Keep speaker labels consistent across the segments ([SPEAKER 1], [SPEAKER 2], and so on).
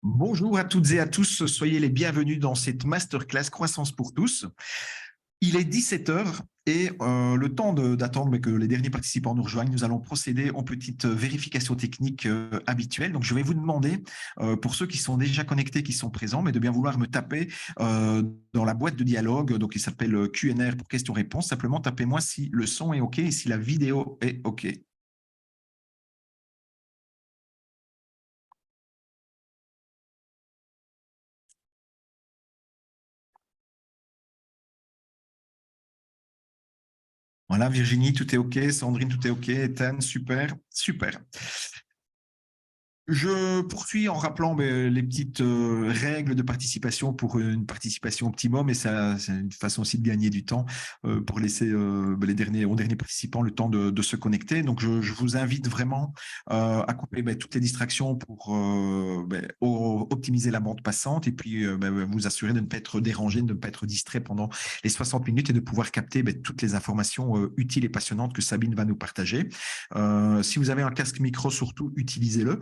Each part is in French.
[SPEAKER 1] Bonjour à toutes et à tous, soyez les bienvenus dans cette masterclass Croissance pour tous. Il est 17 heures et le temps d'attendre que les derniers participants nous rejoignent, nous allons procéder aux petites vérifications techniques habituelles. Donc, je vais vous demander, pour ceux qui sont déjà connectés, qui sont présents, mais de bien vouloir me taper dans la boîte de dialogue, donc il s'appelle Q&R pour questions-réponses. Simplement, tapez-moi si le son est OK et si la vidéo est OK. Voilà, Virginie, tout est OK. Sandrine, tout est OK. Ethan, super, super. Je poursuis en rappelant les petites règles de participation pour une participation optimum, et ça, c'est une façon aussi de gagner du temps pour laisser aux derniers participants le temps de se connecter. Donc, je vous invite vraiment à couper toutes les distractions pour optimiser la bande passante et puis vous assurer de ne pas être dérangé, de ne pas être distrait pendant les 60 minutes et de pouvoir capter toutes les informations utiles et passionnantes que Sabine va nous partager. Si vous avez un casque micro, surtout, utilisez-le.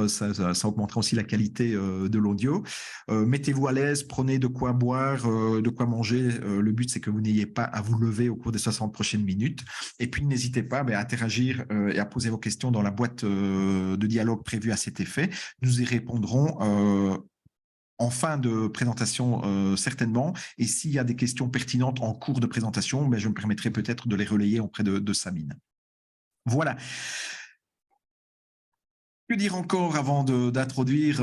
[SPEAKER 1] Ça augmentera aussi la qualité de l'audio. Mettez-vous à l'aise, prenez de quoi boire, de quoi manger. Le but, c'est que vous n'ayez pas à vous lever au cours des 60 prochaines minutes. Et puis, n'hésitez pas à interagir et à poser vos questions dans la boîte de dialogue prévue à cet effet. Nous y répondrons en fin de présentation certainement. Et s'il y a des questions pertinentes en cours de présentation, je me permettrai peut-être de les relayer auprès de Sabine. Voilà. Que dire encore avant d'introduire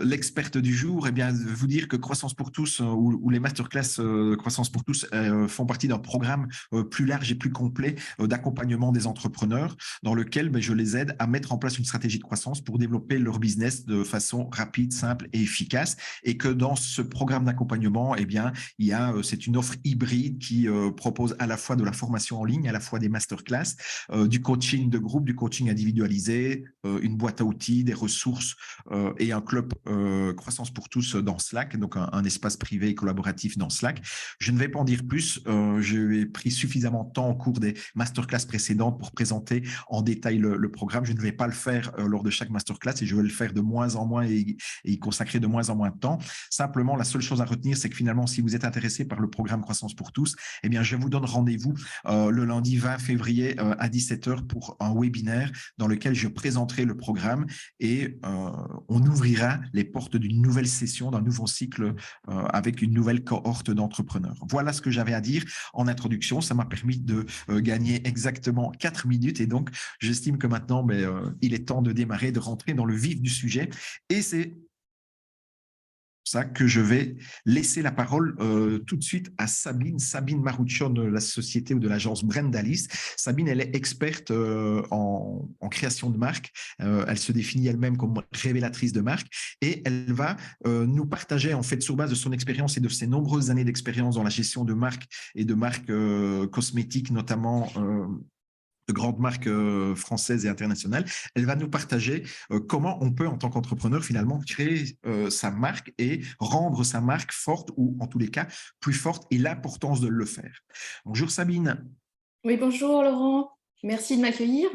[SPEAKER 1] l'experte du jour? Eh bien, vous dire que Croissance pour tous ou les masterclass Croissance pour tous font partie d'un programme plus large et plus complet d'accompagnement des entrepreneurs dans lequel je les aide à mettre en place une stratégie de croissance pour développer leur business de façon rapide, simple et efficace. Et que dans ce programme d'accompagnement, eh bien, c'est une offre hybride qui propose à la fois de la formation en ligne, à la fois des masterclass, du coaching de groupe, du coaching individualisé, une boîte à outils, des ressources et un club Croissance pour tous dans Slack, donc un espace privé et collaboratif dans Slack. Je ne vais pas en dire plus. J'ai pris suffisamment de temps au cours des masterclass précédentes pour présenter en détail le programme. Je ne vais pas le faire lors de chaque masterclass et je vais le faire de moins en moins et y consacrer de moins en moins de temps. Simplement, la seule chose à retenir, c'est que finalement, si vous êtes intéressé par le programme Croissance pour tous, eh bien, je vous donne rendez-vous le lundi 20 février à 17 h pour un webinaire dans lequel je présenterai le programme et on ouvrira les portes d'une nouvelle session, d'un nouveau cycle avec une nouvelle cohorte d'entrepreneurs. Voilà ce que j'avais à dire en introduction. Ça m'a permis de gagner exactement 4 minutes et donc j'estime que maintenant, il est temps de démarrer, de rentrer dans le vif du sujet et c'est ça que je vais laisser la parole tout de suite à Sabine Maruccion de la société ou de l'agence Brendalis. Sabine, elle est experte en création de marque. Elle se définit elle-même comme révélatrice de marque et elle va nous partager en fait sur base de son expérience et de ses nombreuses années d'expérience dans la gestion de marques et de marques cosmétiques notamment de grandes marques françaises et internationales. Elle va nous partager comment on peut, en tant qu'entrepreneur, finalement, créer sa marque et rendre sa marque forte ou, en tous les cas, plus forte et l'importance de le faire. Bonjour Sabine.
[SPEAKER 2] Oui, bonjour Laurent. Merci de m'accueillir.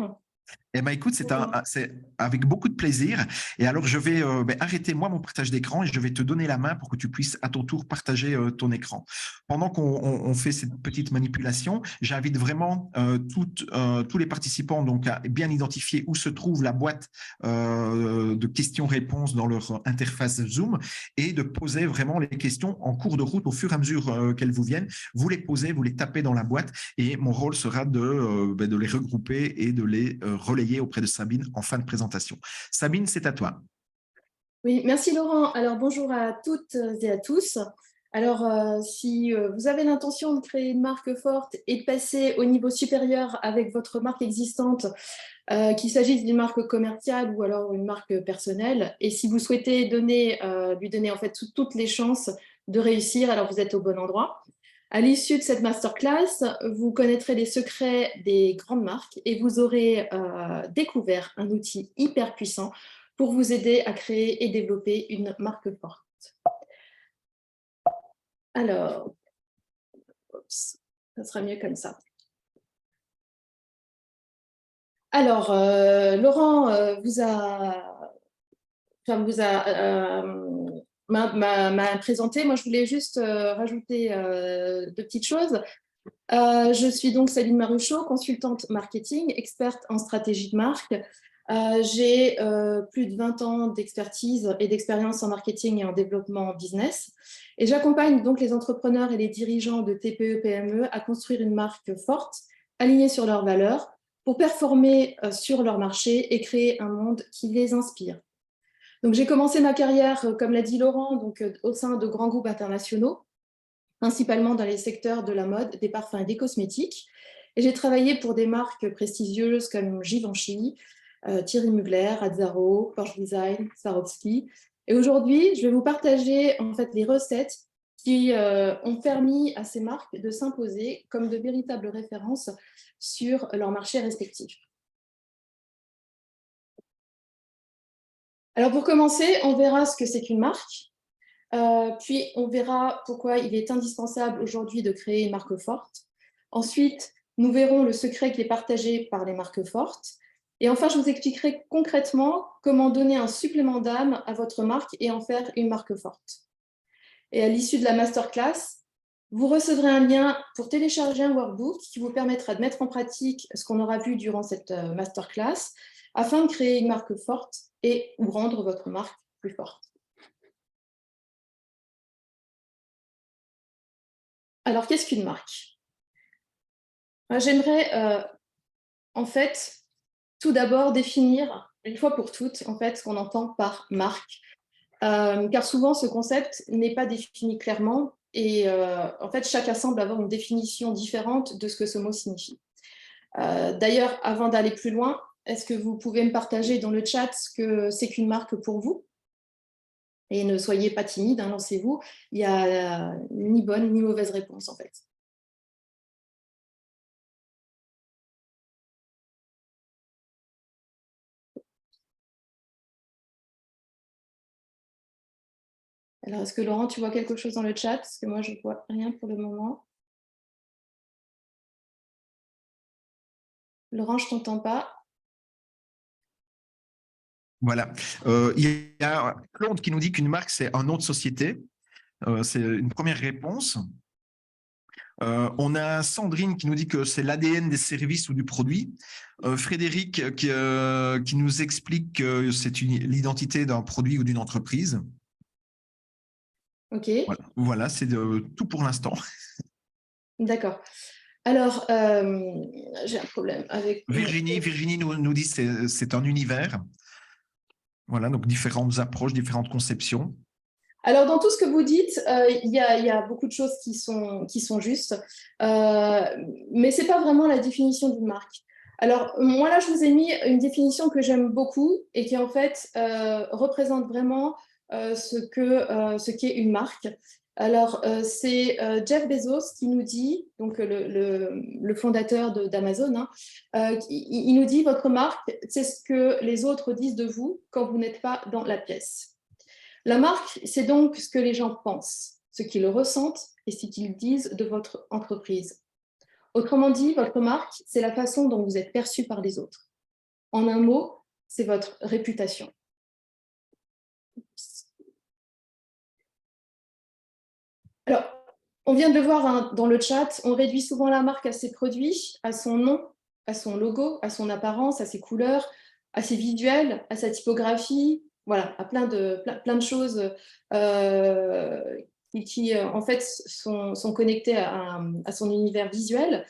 [SPEAKER 1] Eh ben, écoute, c'est avec beaucoup de plaisir. Et alors, je vais arrêter moi mon partage d'écran et je vais te donner la main pour que tu puisses à ton tour partager ton écran. Pendant qu'on fait cette petite manipulation, j'invite vraiment tous les participants donc à bien identifier où se trouve la boîte de questions-réponses dans leur interface Zoom et de poser vraiment les questions en cours de route au fur et à mesure qu'elles vous viennent. Vous les posez, vous les tapez dans la boîte et mon rôle sera de les regrouper et de les relayer auprès de Sabine en fin de présentation. Sabine, c'est à toi.
[SPEAKER 2] Oui, merci Laurent. Alors bonjour à toutes et à tous. Alors si vous avez l'intention de créer une marque forte et de passer au niveau supérieur avec votre marque existante, qu'il s'agisse d'une marque commerciale ou alors une marque personnelle, et si vous souhaitez lui donner en fait toutes les chances de réussir, alors vous êtes au bon endroit. À l'issue de cette masterclass, vous connaîtrez les secrets des grandes marques et vous aurez découvert un outil hyper puissant pour vous aider à créer et développer une marque forte. Alors, ça sera mieux comme ça. Alors, Laurent vous a m'a présenté. Moi, je voulais juste rajouter deux petites choses. Je suis donc Céline Maruchot, consultante marketing, experte en stratégie de marque. J'ai plus de 20 ans d'expertise et d'expérience en marketing et en développement business. Et j'accompagne donc les entrepreneurs et les dirigeants de TPE, PME à construire une marque forte, alignée sur leurs valeurs, pour performer sur leur marché et créer un monde qui les inspire. Donc, j'ai commencé ma carrière, comme l'a dit Laurent, donc, au sein de grands groupes internationaux, principalement dans les secteurs de la mode, des parfums et des cosmétiques. Et j'ai travaillé pour des marques prestigieuses comme Givenchy, Thierry Mugler, Azzaro, Porsche Design, Swarovski. Et aujourd'hui, je vais vous partager en fait les recettes qui ont permis à ces marques de s'imposer comme de véritables références sur leur marché respectif. Alors pour commencer, on verra ce que c'est qu'une marque. Puis, on verra pourquoi il est indispensable aujourd'hui de créer une marque forte. Ensuite, nous verrons le secret qui est partagé par les marques fortes. Et enfin, je vous expliquerai concrètement comment donner un supplément d'âme à votre marque et en faire une marque forte. Et à l'issue de la masterclass, vous recevrez un lien pour télécharger un workbook qui vous permettra de mettre en pratique ce qu'on aura vu durant cette masterclass afin de créer une marque forte et ou rendre votre marque plus forte. Alors, qu'est-ce qu'une marque? J'aimerais en fait tout d'abord définir une fois pour toutes en fait ce qu'on entend par marque, car souvent ce concept n'est pas défini clairement et en fait chacun semble avoir une définition différente de ce que ce mot signifie. D'ailleurs, avant d'aller plus loin, est-ce que vous pouvez me partager dans le chat ce que c'est qu'une marque pour vous? Et ne soyez pas timide, hein, lancez-vous. Il n'y a ni bonne ni mauvaise réponse en fait. Alors, est-ce que Laurent, tu vois quelque chose dans le chat? Parce que moi, je ne vois rien pour le moment. Laurent, je ne t'entends pas.
[SPEAKER 1] Voilà. Il y a Claude qui nous dit qu'une marque, c'est un nom de société. C'est une première réponse. On a Sandrine qui nous dit que c'est l'ADN des services ou du produit. Frédéric qui nous explique que c'est l'identité d'un produit ou d'une entreprise.
[SPEAKER 2] OK.
[SPEAKER 1] Voilà, c'est tout pour l'instant.
[SPEAKER 2] D'accord. Alors, j'ai un problème avec...
[SPEAKER 1] Virginie nous dit que c'est un univers. Voilà, donc différentes approches, différentes conceptions.
[SPEAKER 2] Alors, dans tout ce que vous dites, il y a beaucoup de choses qui sont justes, mais ce n'est pas vraiment la définition d'une marque. Alors, moi, là, je vous ai mis une définition que j'aime beaucoup et qui, en fait, représente vraiment ce qu'est une marque. Alors, c'est Jeff Bezos qui nous dit, donc le fondateur d'Amazon, hein, il nous dit, votre marque, c'est ce que les autres disent de vous quand vous n'êtes pas dans la pièce. La marque, c'est donc ce que les gens pensent, ce qu'ils ressentent et ce qu'ils disent de votre entreprise. Autrement dit, votre marque, c'est la façon dont vous êtes perçu par les autres. En un mot, c'est votre réputation. Alors, on vient de le voir dans le chat, on réduit souvent la marque à ses produits, à son nom, à son logo, à son apparence, à ses couleurs, à ses visuels, à sa typographie, voilà, à plein de choses qui en fait, sont connectées à son univers visuel.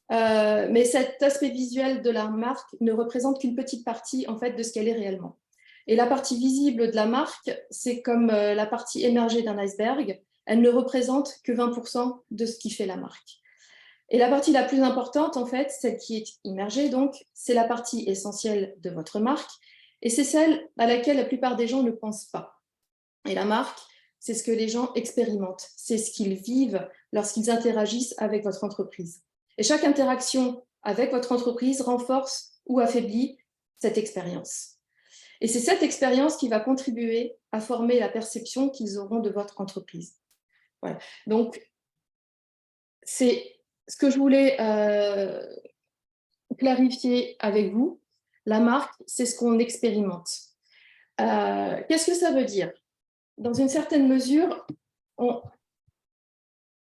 [SPEAKER 2] Mais cet aspect visuel de la marque ne représente qu'une petite partie en fait, de ce qu'elle est réellement. Et la partie visible de la marque, c'est comme la partie émergée d'un iceberg. Elle ne représente que 20% de ce qui fait la marque. Et la partie la plus importante, en fait, celle qui est immergée, donc, c'est la partie essentielle de votre marque. Et c'est celle à laquelle la plupart des gens ne pensent pas. Et la marque, c'est ce que les gens expérimentent. C'est ce qu'ils vivent lorsqu'ils interagissent avec votre entreprise. Et chaque interaction avec votre entreprise renforce ou affaiblit cette expérience. Et c'est cette expérience qui va contribuer à former la perception qu'ils auront de votre entreprise. Voilà. Donc, c'est ce que je voulais clarifier avec vous. La marque, c'est ce qu'on expérimente. Qu'est-ce que ça veut dire? Dans une certaine mesure, on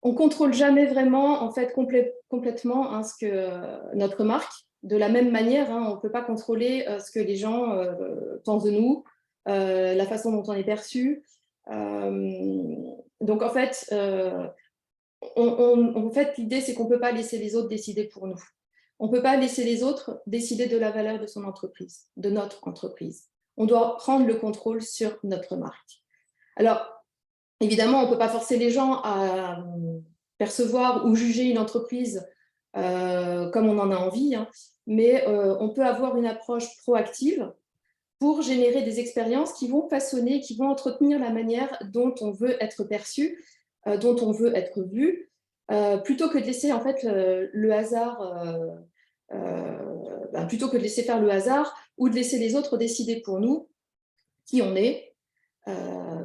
[SPEAKER 2] contrôle jamais vraiment, en fait, complètement hein, ce que notre marque. De la même manière, hein, on ne peut pas contrôler ce que les gens pensent de nous, la façon dont on est perçu. Donc, en fait, l'idée, c'est qu'on ne peut pas laisser les autres décider pour nous. On ne peut pas laisser les autres décider de la valeur de son entreprise, de notre entreprise. On doit prendre le contrôle sur notre marque. Alors, évidemment, on ne peut pas forcer les gens à percevoir ou juger une entreprise comme on en a envie, hein, mais on peut avoir une approche proactive pour générer des expériences qui vont façonner, qui vont entretenir la manière dont on veut être perçu, dont on veut être vu, plutôt que de laisser en fait le hasard, plutôt que de laisser faire le hasard ou de laisser les autres décider pour nous qui on est,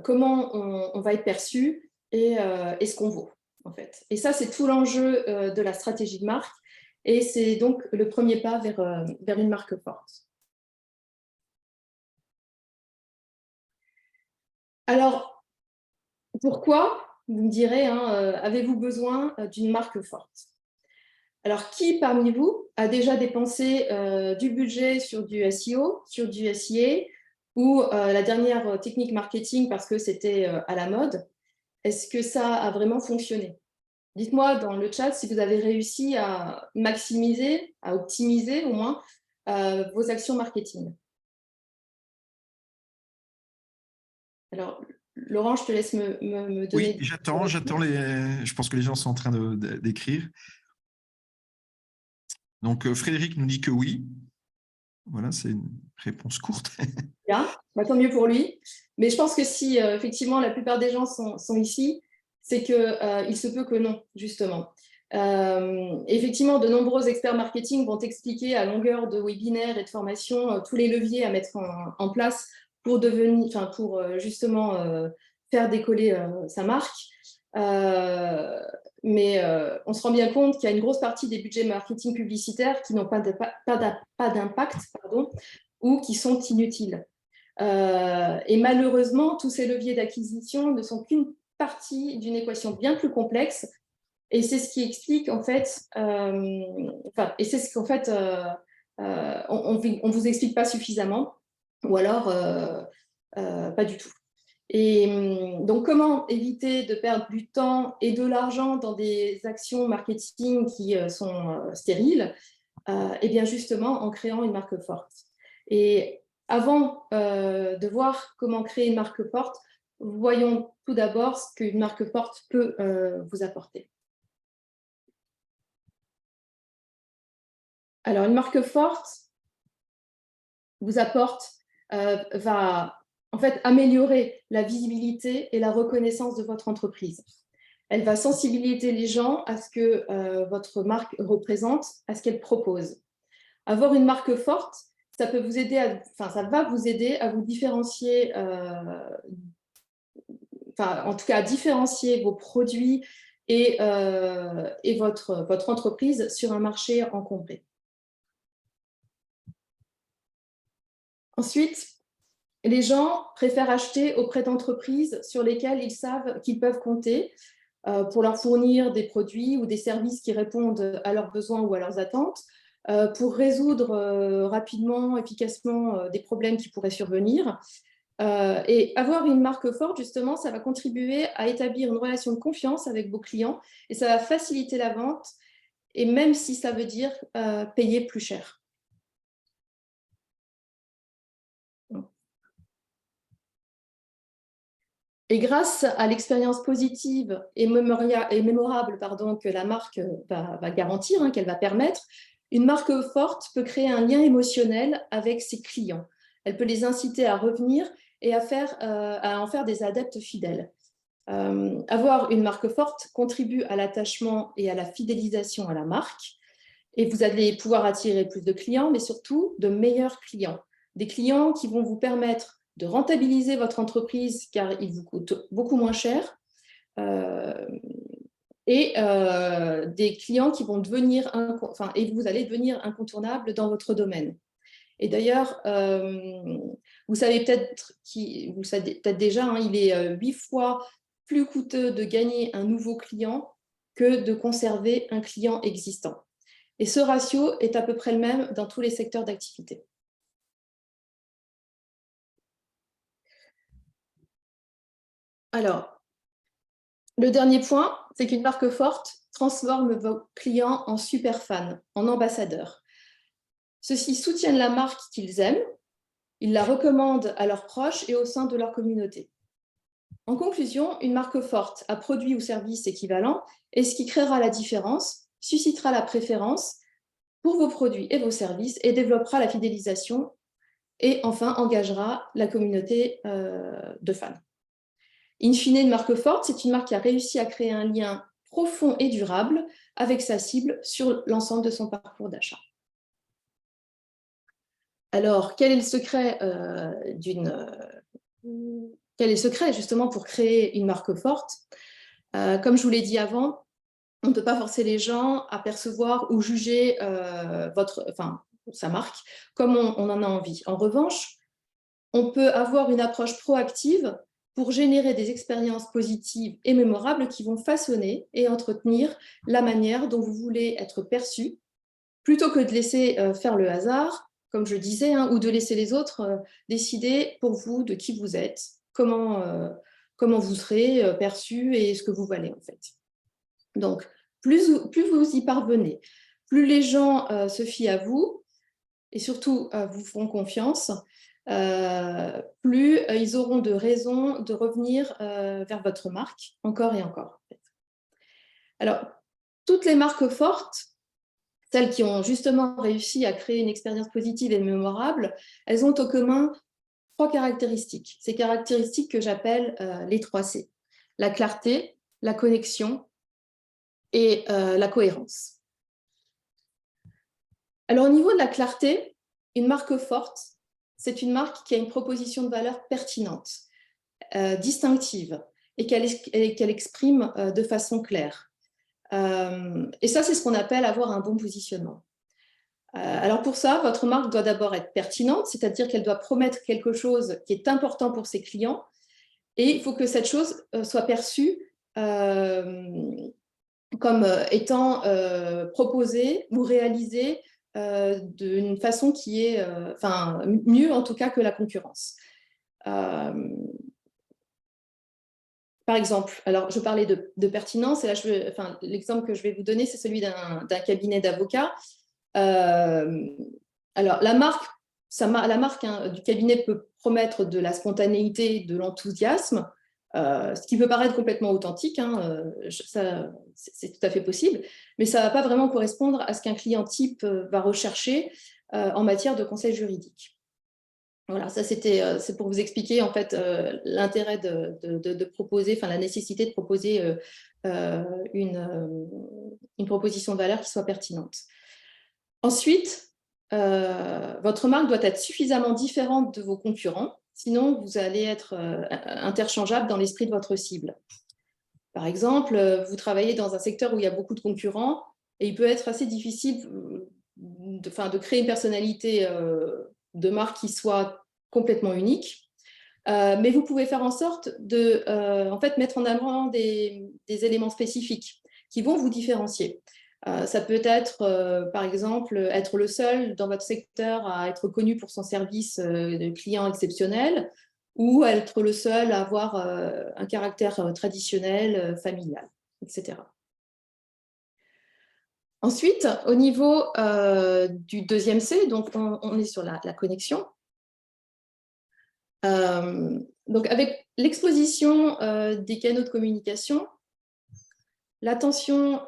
[SPEAKER 2] comment on va être perçu et ce qu'on vaut en fait. Et ça, c'est tout l'enjeu de la stratégie de marque et c'est donc le premier pas vers une marque forte. Alors, pourquoi, vous me direz, hein, avez-vous besoin d'une marque forte? Alors, qui parmi vous a déjà dépensé du budget sur du SEO, sur du SEA ou la dernière technique marketing parce que c'était à la mode? Est-ce que ça a vraiment fonctionné? Dites-moi dans le chat si vous avez réussi à maximiser, à optimiser au moins vos actions marketing. Alors, Laurent, je te laisse me donner…
[SPEAKER 1] Oui, j'attends je pense que les gens sont en train d'écrire. Donc, Frédéric nous dit que oui. Voilà, c'est une réponse courte.
[SPEAKER 2] Bien, tant mieux pour lui. Mais je pense que si effectivement la plupart des gens sont ici, c'est qu'il se peut que non, justement. Effectivement, de nombreux experts marketing vont expliquer à longueur de webinaires et de formations tous les leviers à mettre en place pour justement faire décoller sa marque. Mais on se rend bien compte qu'il y a une grosse partie des budgets marketing publicitaires qui n'ont pas d'impact, ou qui sont inutiles. Et malheureusement, tous ces leviers d'acquisition ne sont qu'une partie d'une équation bien plus complexe. Et c'est ce qui explique, en fait, et c'est ce qu'en fait, on ne vous explique pas suffisamment, ou alors pas du tout. Et donc, comment éviter de perdre du temps et de l'argent dans des actions marketing qui sont stériles? Eh bien, justement, en créant une marque forte. Et avant de voir comment créer une marque forte, voyons tout d'abord ce qu'une marque forte peut vous apporter. Alors, une marque forte vous apporte, va en fait améliorer la visibilité et la reconnaissance de votre entreprise. Elle va sensibiliser les gens à ce que votre marque représente, à ce qu'elle propose. Avoir une marque forte, ça peut vous aider ça va vous aider à vous différencier, en tout cas à différencier vos produits et votre entreprise sur un marché encombré. Ensuite, les gens préfèrent acheter auprès d'entreprises sur lesquelles ils savent qu'ils peuvent compter pour leur fournir des produits ou des services qui répondent à leurs besoins ou à leurs attentes, pour résoudre rapidement, efficacement des problèmes qui pourraient survenir. Et avoir une marque forte, justement, ça va contribuer à établir une relation de confiance avec vos clients et ça va faciliter la vente, et même si ça veut dire payer plus cher. Et grâce à l'expérience positive et mémorable que la marque va garantir, hein, qu'elle va permettre, une marque forte peut créer un lien émotionnel avec ses clients. Elle peut les inciter à revenir et à en faire des adeptes fidèles. Avoir une marque forte contribue à l'attachement et à la fidélisation à la marque. Et vous allez pouvoir attirer plus de clients, mais surtout de meilleurs clients. Des clients qui vont vous permettre de rentabiliser votre entreprise car ils vous coûtent beaucoup moins cher, et des clients qui vont devenir, et vous allez devenir incontournable dans votre domaine. Et d'ailleurs, Vous savez peut-être, vous le savez peut-être déjà, hein, il est 8 fois plus coûteux de gagner un nouveau client que de conserver un client existant. Et ce ratio est à peu près le même dans tous les secteurs d'activité. Alors, le dernier point, c'est qu'une marque forte transforme vos clients en super fans, en ambassadeurs. Ceux-ci soutiennent la marque qu'ils aiment, ils la recommandent à leurs proches et au sein de leur communauté. En conclusion, une marque forte à produit ou service équivalent est ce qui créera la différence, suscitera la préférence pour vos produits et vos services et développera la fidélisation et enfin engagera la communauté de fans. In fine, une marque forte, c'est une marque qui a réussi à créer un lien profond et durable avec sa cible sur l'ensemble de son parcours d'achat. Alors, quel est le secret quel est le secret justement pour créer une marque forte? Comme je vous l'ai dit avant, on ne peut pas forcer les gens à percevoir ou juger sa marque comme on en a envie. En revanche, on peut avoir une approche proactive pour générer des expériences positives et mémorables qui vont façonner et entretenir la manière dont vous voulez être perçu, plutôt que de laisser faire le hasard, comme je disais, hein, ou de laisser les autres décider pour vous de qui vous êtes, comment vous serez perçu et ce que vous valez en fait. Donc, plus vous y parvenez, plus les gens se fient à vous et surtout vous font confiance, plus ils auront de raisons de revenir vers votre marque encore et encore. Alors, toutes les marques fortes, celles qui ont justement réussi à créer une expérience positive et mémorable, elles ont au commun 3 caractéristiques. Ces caractéristiques que j'appelle les 3 C. La clarté, la connexion et la cohérence. Alors, au niveau de la clarté, une marque forte, c'est une marque qui a une proposition de valeur pertinente, distinctive et qu'elle exprime de façon claire. Et ça, c'est ce qu'on appelle avoir un bon positionnement. Alors pour ça, votre marque doit d'abord être pertinente, c'est-à-dire qu'elle doit promettre quelque chose qui est important pour ses clients et il faut que cette chose soit perçue comme étant proposée ou réalisée d'une façon qui est mieux en tout cas que la concurrence. Par exemple, alors je parlais de pertinence, et là l'exemple que je vais vous donner, c'est celui d'un cabinet d'avocats. Alors la marque du cabinet peut promettre de la spontanéité, de l'enthousiasme, ce qui peut paraître complètement authentique, hein, c'est tout à fait possible, mais ça ne va pas vraiment correspondre à ce qu'un client type va rechercher en matière de conseil juridique. Voilà, ça c'est pour vous expliquer en fait l'intérêt de proposer, la nécessité de proposer une proposition de valeur qui soit pertinente. Ensuite, votre marque doit être suffisamment différente de vos concurrents, sinon vous allez être interchangeable dans l'esprit de votre cible. Par exemple, vous travaillez dans un secteur où il y a beaucoup de concurrents et il peut être assez difficile de créer une personnalité de marque qui soit complètement unique. Mais vous pouvez faire en sorte de mettre en avant des éléments spécifiques qui vont vous différencier. Ça peut être, par exemple, être le seul dans votre secteur à être connu pour son service de client exceptionnel ou être le seul à avoir un caractère traditionnel, familial, etc. Ensuite, au niveau du deuxième C, donc on est sur la connexion. Donc avec l'exposition des canaux de communication, l'attention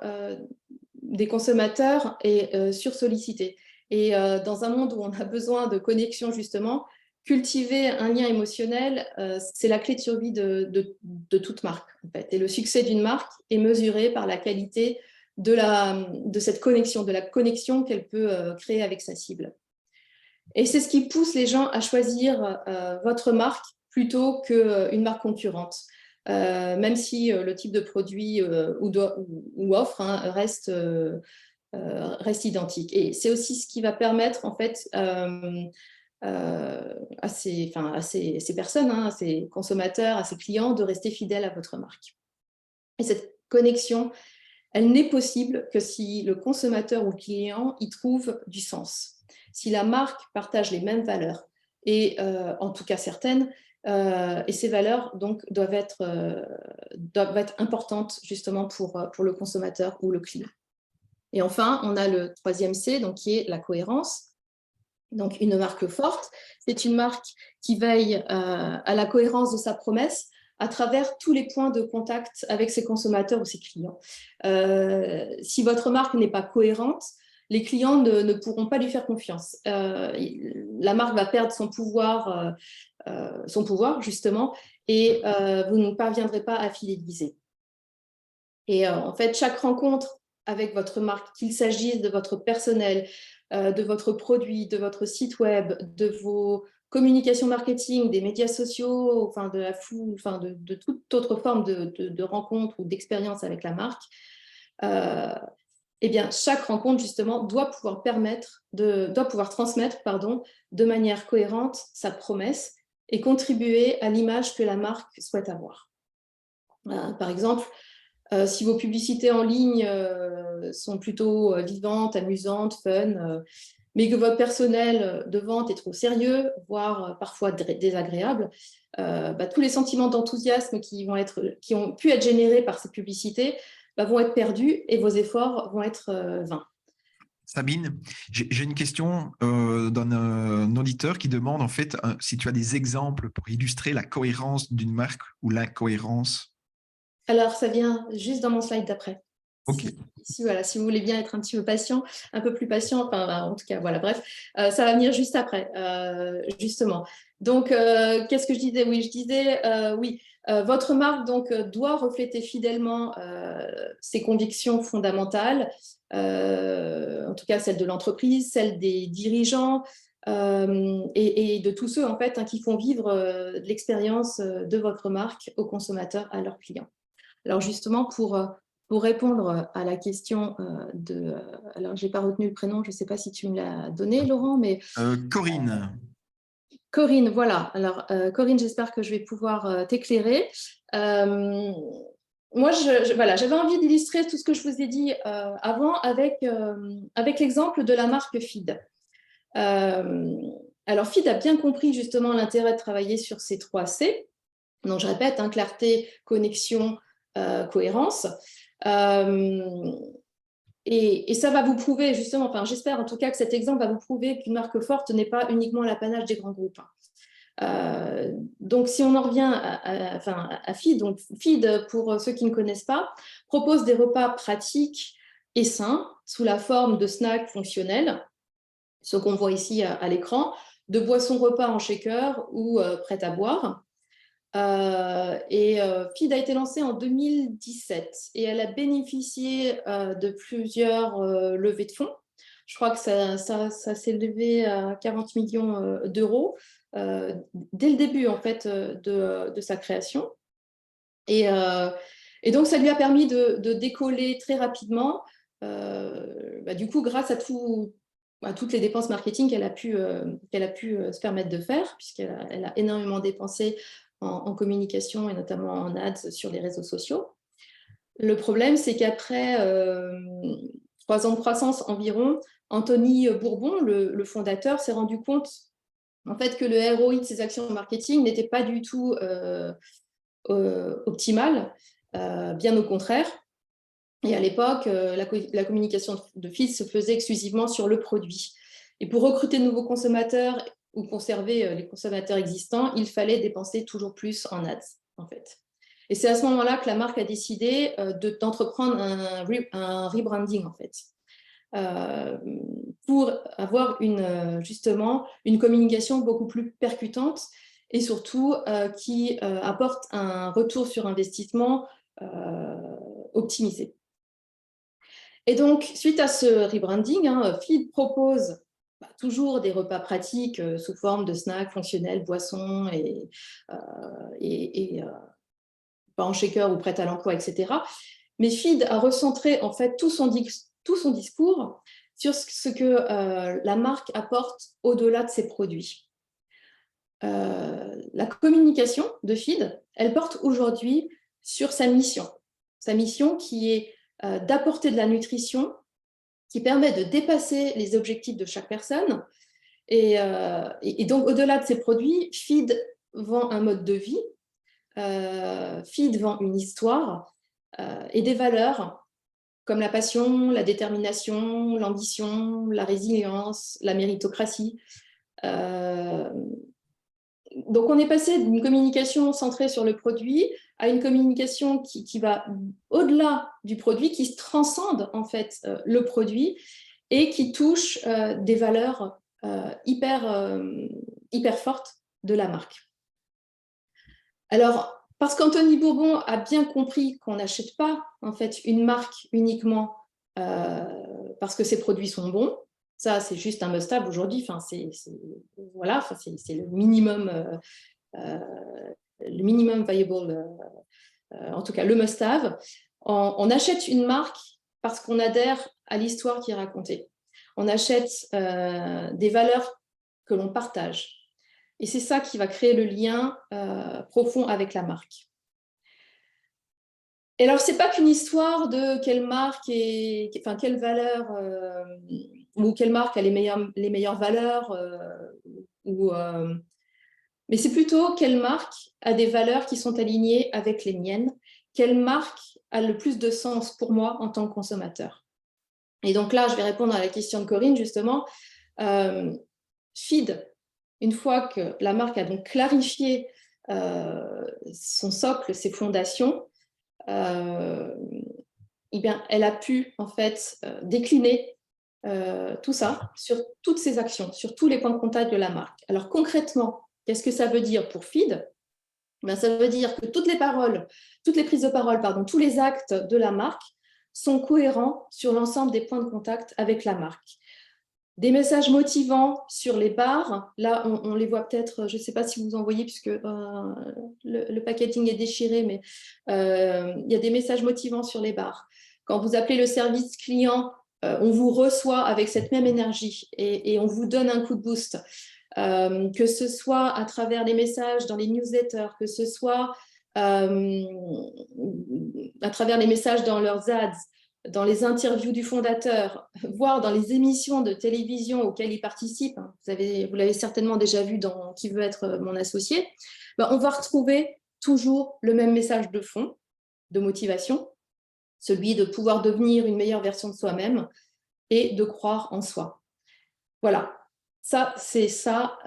[SPEAKER 2] des consommateurs est sursollicitée. Et dans un monde où on a besoin de connexion, justement, cultiver un lien émotionnel, c'est la clé de survie de toute marque, en fait. Et le succès d'une marque est mesuré par la qualité de cette connexion, de la connexion qu'elle peut créer avec sa cible. Et c'est ce qui pousse les gens à choisir votre marque plutôt qu'une marque concurrente. Même si le type de produit ou offre reste identique. Et c'est aussi ce qui va permettre en fait ces personnes, à ces consommateurs, à ces clients, de rester fidèles à votre marque. Et cette connexion, elle n'est possible que si le consommateur ou le client y trouve du sens. Si la marque partage les mêmes valeurs, et en tout cas certaines, et ces valeurs donc, doivent être importantes justement pour le consommateur ou le client. Et enfin, on a le troisième C, donc, qui est la cohérence. Donc, une marque forte, c'est une marque qui veille à la cohérence de sa promesse à travers tous les points de contact avec ses consommateurs ou ses clients. Si votre marque n'est pas cohérente, les clients ne pourront pas lui faire confiance. La marque va perdre son pouvoir justement, et vous ne parviendrez pas à fidéliser. Et en fait, chaque rencontre avec votre marque, qu'il s'agisse de votre personnel, de votre produit, de votre site web, de vos communications marketing, des médias sociaux, de toute autre forme de rencontre ou d'expérience avec la marque, eh bien, chaque rencontre, justement, doit pouvoir transmettre de manière cohérente sa promesse et contribuer à l'image que la marque souhaite avoir. Par exemple, si vos publicités en ligne sont plutôt vivantes, amusantes, fun, mais que votre personnel de vente est trop sérieux, voire parfois désagréable, tous les sentiments d'enthousiasme qui ont pu être générés par ces publicités vont être perdus et vos efforts vont être vains.
[SPEAKER 1] Sabine, j'ai une question d'un auditeur qui demande en fait si tu as des exemples pour illustrer la cohérence d'une marque ou l'incohérence.
[SPEAKER 2] Alors, ça vient juste dans mon slide d'après.
[SPEAKER 1] Ok.
[SPEAKER 2] Si vous voulez bien être un petit peu patient, un peu plus patient, en tout cas, voilà, bref, ça va venir juste après, justement. Donc, qu'est-ce que je disais? Oui, je disais, votre marque donc, doit refléter fidèlement ses convictions fondamentales, en tout cas celles de l'entreprise, celles des dirigeants, et de tous ceux en fait, qui font vivre l'expérience de votre marque aux consommateurs, à leurs clients. Alors justement, pour répondre à la question alors, je n'ai pas retenu le prénom, je ne sais pas si tu me l'as donné, Laurent, mais…
[SPEAKER 1] Corinne.
[SPEAKER 2] Corinne, voilà. Alors, Corinne, j'espère que je vais pouvoir t'éclairer. Moi, j'avais envie d'illustrer tout ce que je vous ai dit avant avec l'exemple de la marque Feed. Alors, Feed a bien compris justement l'intérêt de travailler sur ces 3 C. Donc, je répète, clarté, connexion, cohérence. Et ça va vous prouver justement, j'espère en tout cas que cet exemple va vous prouver qu'une marque forte n'est pas uniquement l'apanage des grands groupes. Donc, si on en revient à Feed, donc Feed, pour ceux qui ne connaissent pas, propose des repas pratiques et sains sous la forme de snacks fonctionnels, ce qu'on voit ici à l'écran, de boissons repas en shaker ou prêtes à boire. Feed a été lancée en 2017 et elle a bénéficié de plusieurs levées de fonds. Je crois que ça s'est levé à 40 millions d'euros dès le début en fait, de sa création. Et donc, ça lui a permis de décoller très rapidement, du coup, grâce à toutes les dépenses marketing qu'elle a pu se permettre de faire, puisqu'elle a énormément dépensé en communication et notamment en ads sur les réseaux sociaux. Le problème, c'est qu'après 3 ans de croissance environ, Anthony Bourbon, le fondateur, s'est rendu compte en fait que le ROI de ses actions marketing n'était pas du tout optimal, bien au contraire. Et à l'époque, la communication de Feed se faisait exclusivement sur le produit. Et pour recruter de nouveaux consommateurs ou conserver les consommateurs existants, il fallait dépenser toujours plus en ads, en fait. Et c'est à ce moment-là que la marque a décidé d'entreprendre un rebranding, en fait, pour avoir justement une communication beaucoup plus percutante et surtout qui apporte un retour sur investissement optimisé. Et donc, suite à ce rebranding, Feed propose toujours des repas pratiques sous forme de snacks fonctionnels, boissons et pas en shaker ou prêt à l'emploi, etc. Mais Feed a recentré en fait tout son discours sur ce que la marque apporte au-delà de ses produits. la communication de FID, elle porte aujourd'hui sur sa mission qui est d'apporter de la nutrition, qui permet de dépasser les objectifs de chaque personne. Et donc, au-delà de ces produits, FID vend un mode de vie, FID vend une histoire et des valeurs comme la passion, la détermination, l'ambition, la résilience, la méritocratie. Donc, on est passé d'une communication centrée sur le produit à une communication qui va au-delà du produit, qui transcende en fait le produit et qui touche des valeurs hyper fortes de la marque. Alors, parce qu'Anthony Bourbon a bien compris qu'on n'achète pas en fait une marque uniquement parce que ses produits sont bons. Ça, c'est juste un must-have aujourd'hui. Enfin, c'est le minimum viable, en tout cas le must-have. On achète une marque parce qu'on adhère à l'histoire qui est racontée. On achète des valeurs que l'on partage. Et c'est ça qui va créer le lien profond avec la marque. Et alors, ce n'est pas qu'une histoire de quelle marque quelle valeur ou quelle marque a les meilleures valeurs, mais c'est plutôt quelle marque a des valeurs qui sont alignées avec les miennes, quelle marque a le plus de sens pour moi en tant que consommateur. Et donc là, je vais répondre à la question de Corinne, justement. FID, une fois que la marque a donc clarifié son socle, ses fondations, eh bien, elle a pu en fait décliner tout ça sur toutes ses actions, sur tous les points de contact de la marque. Alors concrètement, qu'est-ce que ça veut dire pour FID? Ben, ça veut dire que toutes les prises de parole, tous les actes de la marque sont cohérents sur l'ensemble des points de contact avec la marque. Des messages motivants sur les barres. Là, on les voit peut-être, je ne sais pas si vous en voyez, puisque le packaging est déchiré, mais il y a des messages motivants sur les barres. Quand vous appelez le service client, on vous reçoit avec cette même énergie et on vous donne un coup de boost. Que ce soit à travers les messages dans les newsletters, que ce soit à travers les messages dans leurs ads, dans les interviews du fondateur, voire dans les émissions de télévision auxquelles il participe, vous l'avez certainement déjà vu dans Qui veut être mon associé, ben, on va retrouver toujours le même message de fond, de motivation, celui de pouvoir devenir une meilleure version de soi-même et de croire en soi. Voilà, c'est ça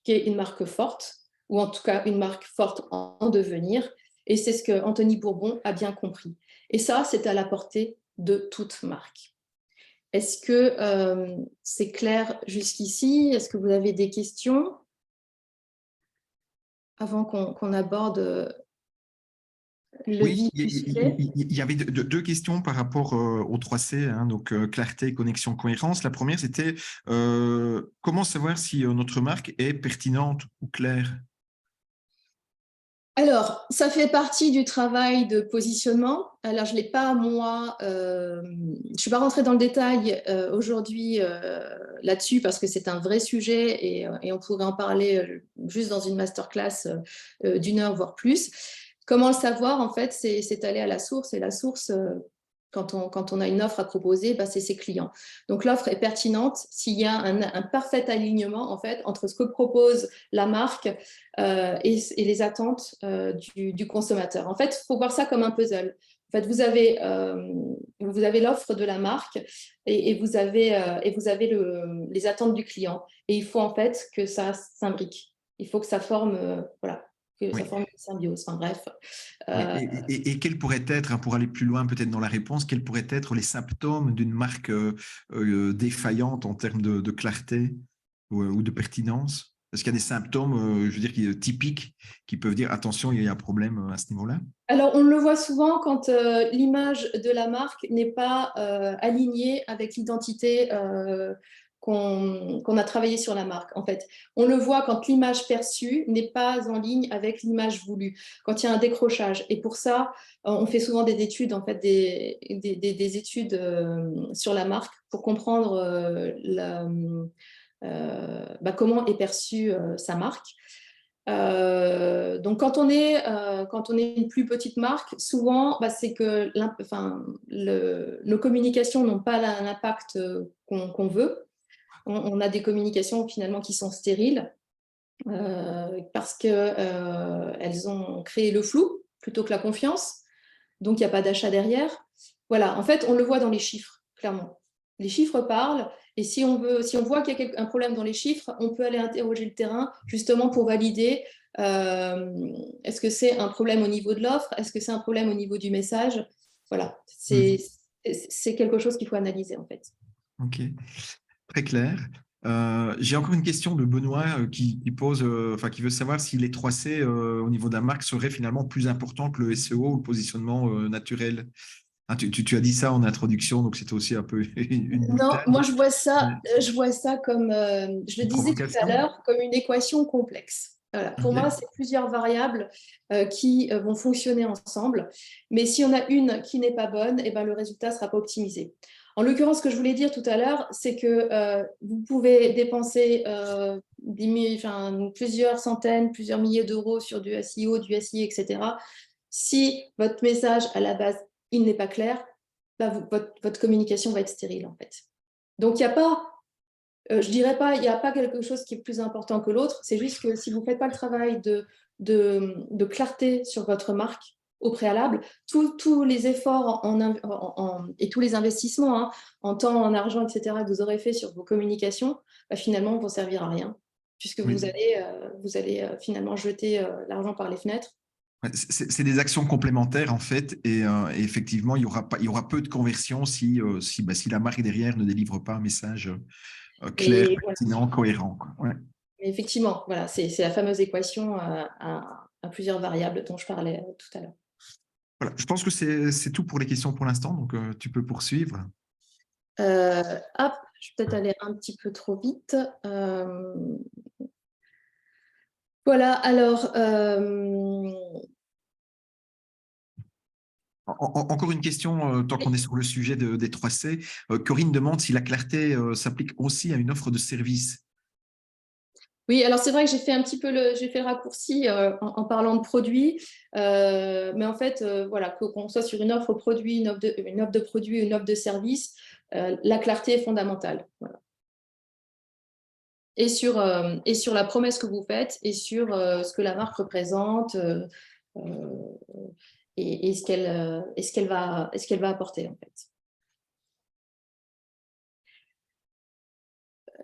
[SPEAKER 2] qui est une marque forte, ou en tout cas une marque forte en devenir, et c'est ce que Anthony Bourbon a bien compris. Et ça, c'est à la portée de toute marque. Est-ce que c'est clair jusqu'ici? Est-ce que vous avez des questions avant qu'on aborde le vif du sujet?
[SPEAKER 1] Il y avait deux questions par rapport aux 3C, hein, donc clarté, connexion, cohérence. La première, c'était comment savoir si notre marque est pertinente ou claire?
[SPEAKER 2] Alors, ça fait partie du travail de positionnement. Alors, je ne l'ai pas, moi, je ne suis pas rentrée dans le détail aujourd'hui là-dessus parce que c'est un vrai sujet et on pourrait en parler juste dans une masterclass d'1 heure, voire plus. Comment le savoir? En fait, c'est aller à la source et la source, quand on a une offre à proposer, bah, c'est ses clients. Donc, l'offre est pertinente s'il y a un parfait alignement en fait, entre ce que propose la marque et les attentes du consommateur. En fait, il faut voir ça comme un puzzle. En fait, vous avez l'offre de la marque et vous avez les attentes du client. Et il faut en fait que ça s'imbrique. Il faut que ça forme, ça forme une symbiose. Enfin bref.
[SPEAKER 1] Et quels pourraient être, hein, pour aller plus loin peut-être dans la réponse, quels pourraient être les symptômes d'une marque défaillante en termes de clarté ou de pertinence? Est-ce qu'il y a des symptômes, je veux dire, typiques qui peuvent dire attention, il y a un problème à ce niveau-là?
[SPEAKER 2] Alors, on le voit souvent quand l'image de la marque n'est pas alignée avec l'identité qu'on a travaillé sur la marque. En fait, on le voit quand l'image perçue n'est pas en ligne avec l'image voulue, quand il y a un décrochage. Et pour ça, on fait souvent des études, en fait, des études sur la marque pour comprendre comment est perçue sa marque. Donc, quand on est une plus petite marque, souvent, c'est que nos communications n'ont pas l'impact qu'on veut. On a des communications finalement qui sont stériles parce qu'elles ont créé le flou plutôt que la confiance. Donc, il n'y a pas d'achat derrière. Voilà, en fait, on le voit dans les chiffres, clairement. Les chiffres parlent, et si on voit qu'il y a un problème dans les chiffres, on peut aller interroger le terrain justement pour valider est-ce que c'est un problème au niveau de l'offre, est-ce que c'est un problème au niveau du message. Voilà, c'est quelque chose qu'il faut analyser en fait.
[SPEAKER 1] Ok, très clair. J'ai encore une question de Benoît qui pose, qui veut savoir si les 3C au niveau de la marque seraient finalement plus importants que le SEO ou le positionnement naturel. Ah, tu as dit ça en introduction, donc c'était aussi un peu une
[SPEAKER 2] Non,
[SPEAKER 1] boutade.
[SPEAKER 2] moi je vois ça comme, je le
[SPEAKER 1] Une
[SPEAKER 2] disais tout à
[SPEAKER 1] provocation.
[SPEAKER 2] l'heure, comme une équation complexe. Voilà. Pour moi,
[SPEAKER 1] Ok.
[SPEAKER 2] c'est plusieurs variables qui vont fonctionner ensemble. Mais si on a une qui n'est pas bonne, eh ben, le résultat ne sera pas optimisé. En l'occurrence, ce que je voulais dire tout à l'heure, c'est que vous pouvez dépenser plusieurs centaines, plusieurs milliers d'euros sur du SEO, du SI, etc. Si votre message, à la base, il n'est pas clair, votre communication va être stérile, en fait. Donc, il n'y a pas, je dirais pas, il n'y a pas quelque chose qui est plus important que l'autre. C'est juste que si vous ne faites pas le travail de clarté sur votre marque au préalable, tous les efforts et tous les investissements en temps, en argent, etc., que vous aurez fait sur vos communications, finalement, ne vont servir à rien, puisque
[SPEAKER 1] Oui.
[SPEAKER 2] vous allez finalement jeter l'argent par les fenêtres.
[SPEAKER 1] Ouais, c'est des actions complémentaires en fait, et effectivement, il y aura peu de conversion si la marque derrière ne délivre pas un message clair,
[SPEAKER 2] Mais voilà.
[SPEAKER 1] pertinent, cohérent, quoi. Ouais.
[SPEAKER 2] Mais effectivement, voilà, c'est la fameuse équation à plusieurs variables dont je parlais tout à l'heure.
[SPEAKER 1] Voilà, je pense que c'est tout pour les questions pour l'instant, donc tu peux poursuivre.
[SPEAKER 2] Hop, je vais peut-être aller un petit peu trop vite. Voilà, alors,
[SPEAKER 1] Encore une question, tant qu'on est sur le sujet des 3C. Corinne demande si la clarté s'applique aussi à une offre de service.
[SPEAKER 2] oui, alors c'est vrai que j'ai fait le raccourci en parlant de produit, mais en fait, voilà, qu'on soit sur une offre produit, une offre de produit, une offre de service, la clarté est fondamentale. Voilà. Et sur la promesse que vous faites et sur ce que la marque représente et ce qu'elle va apporter en fait.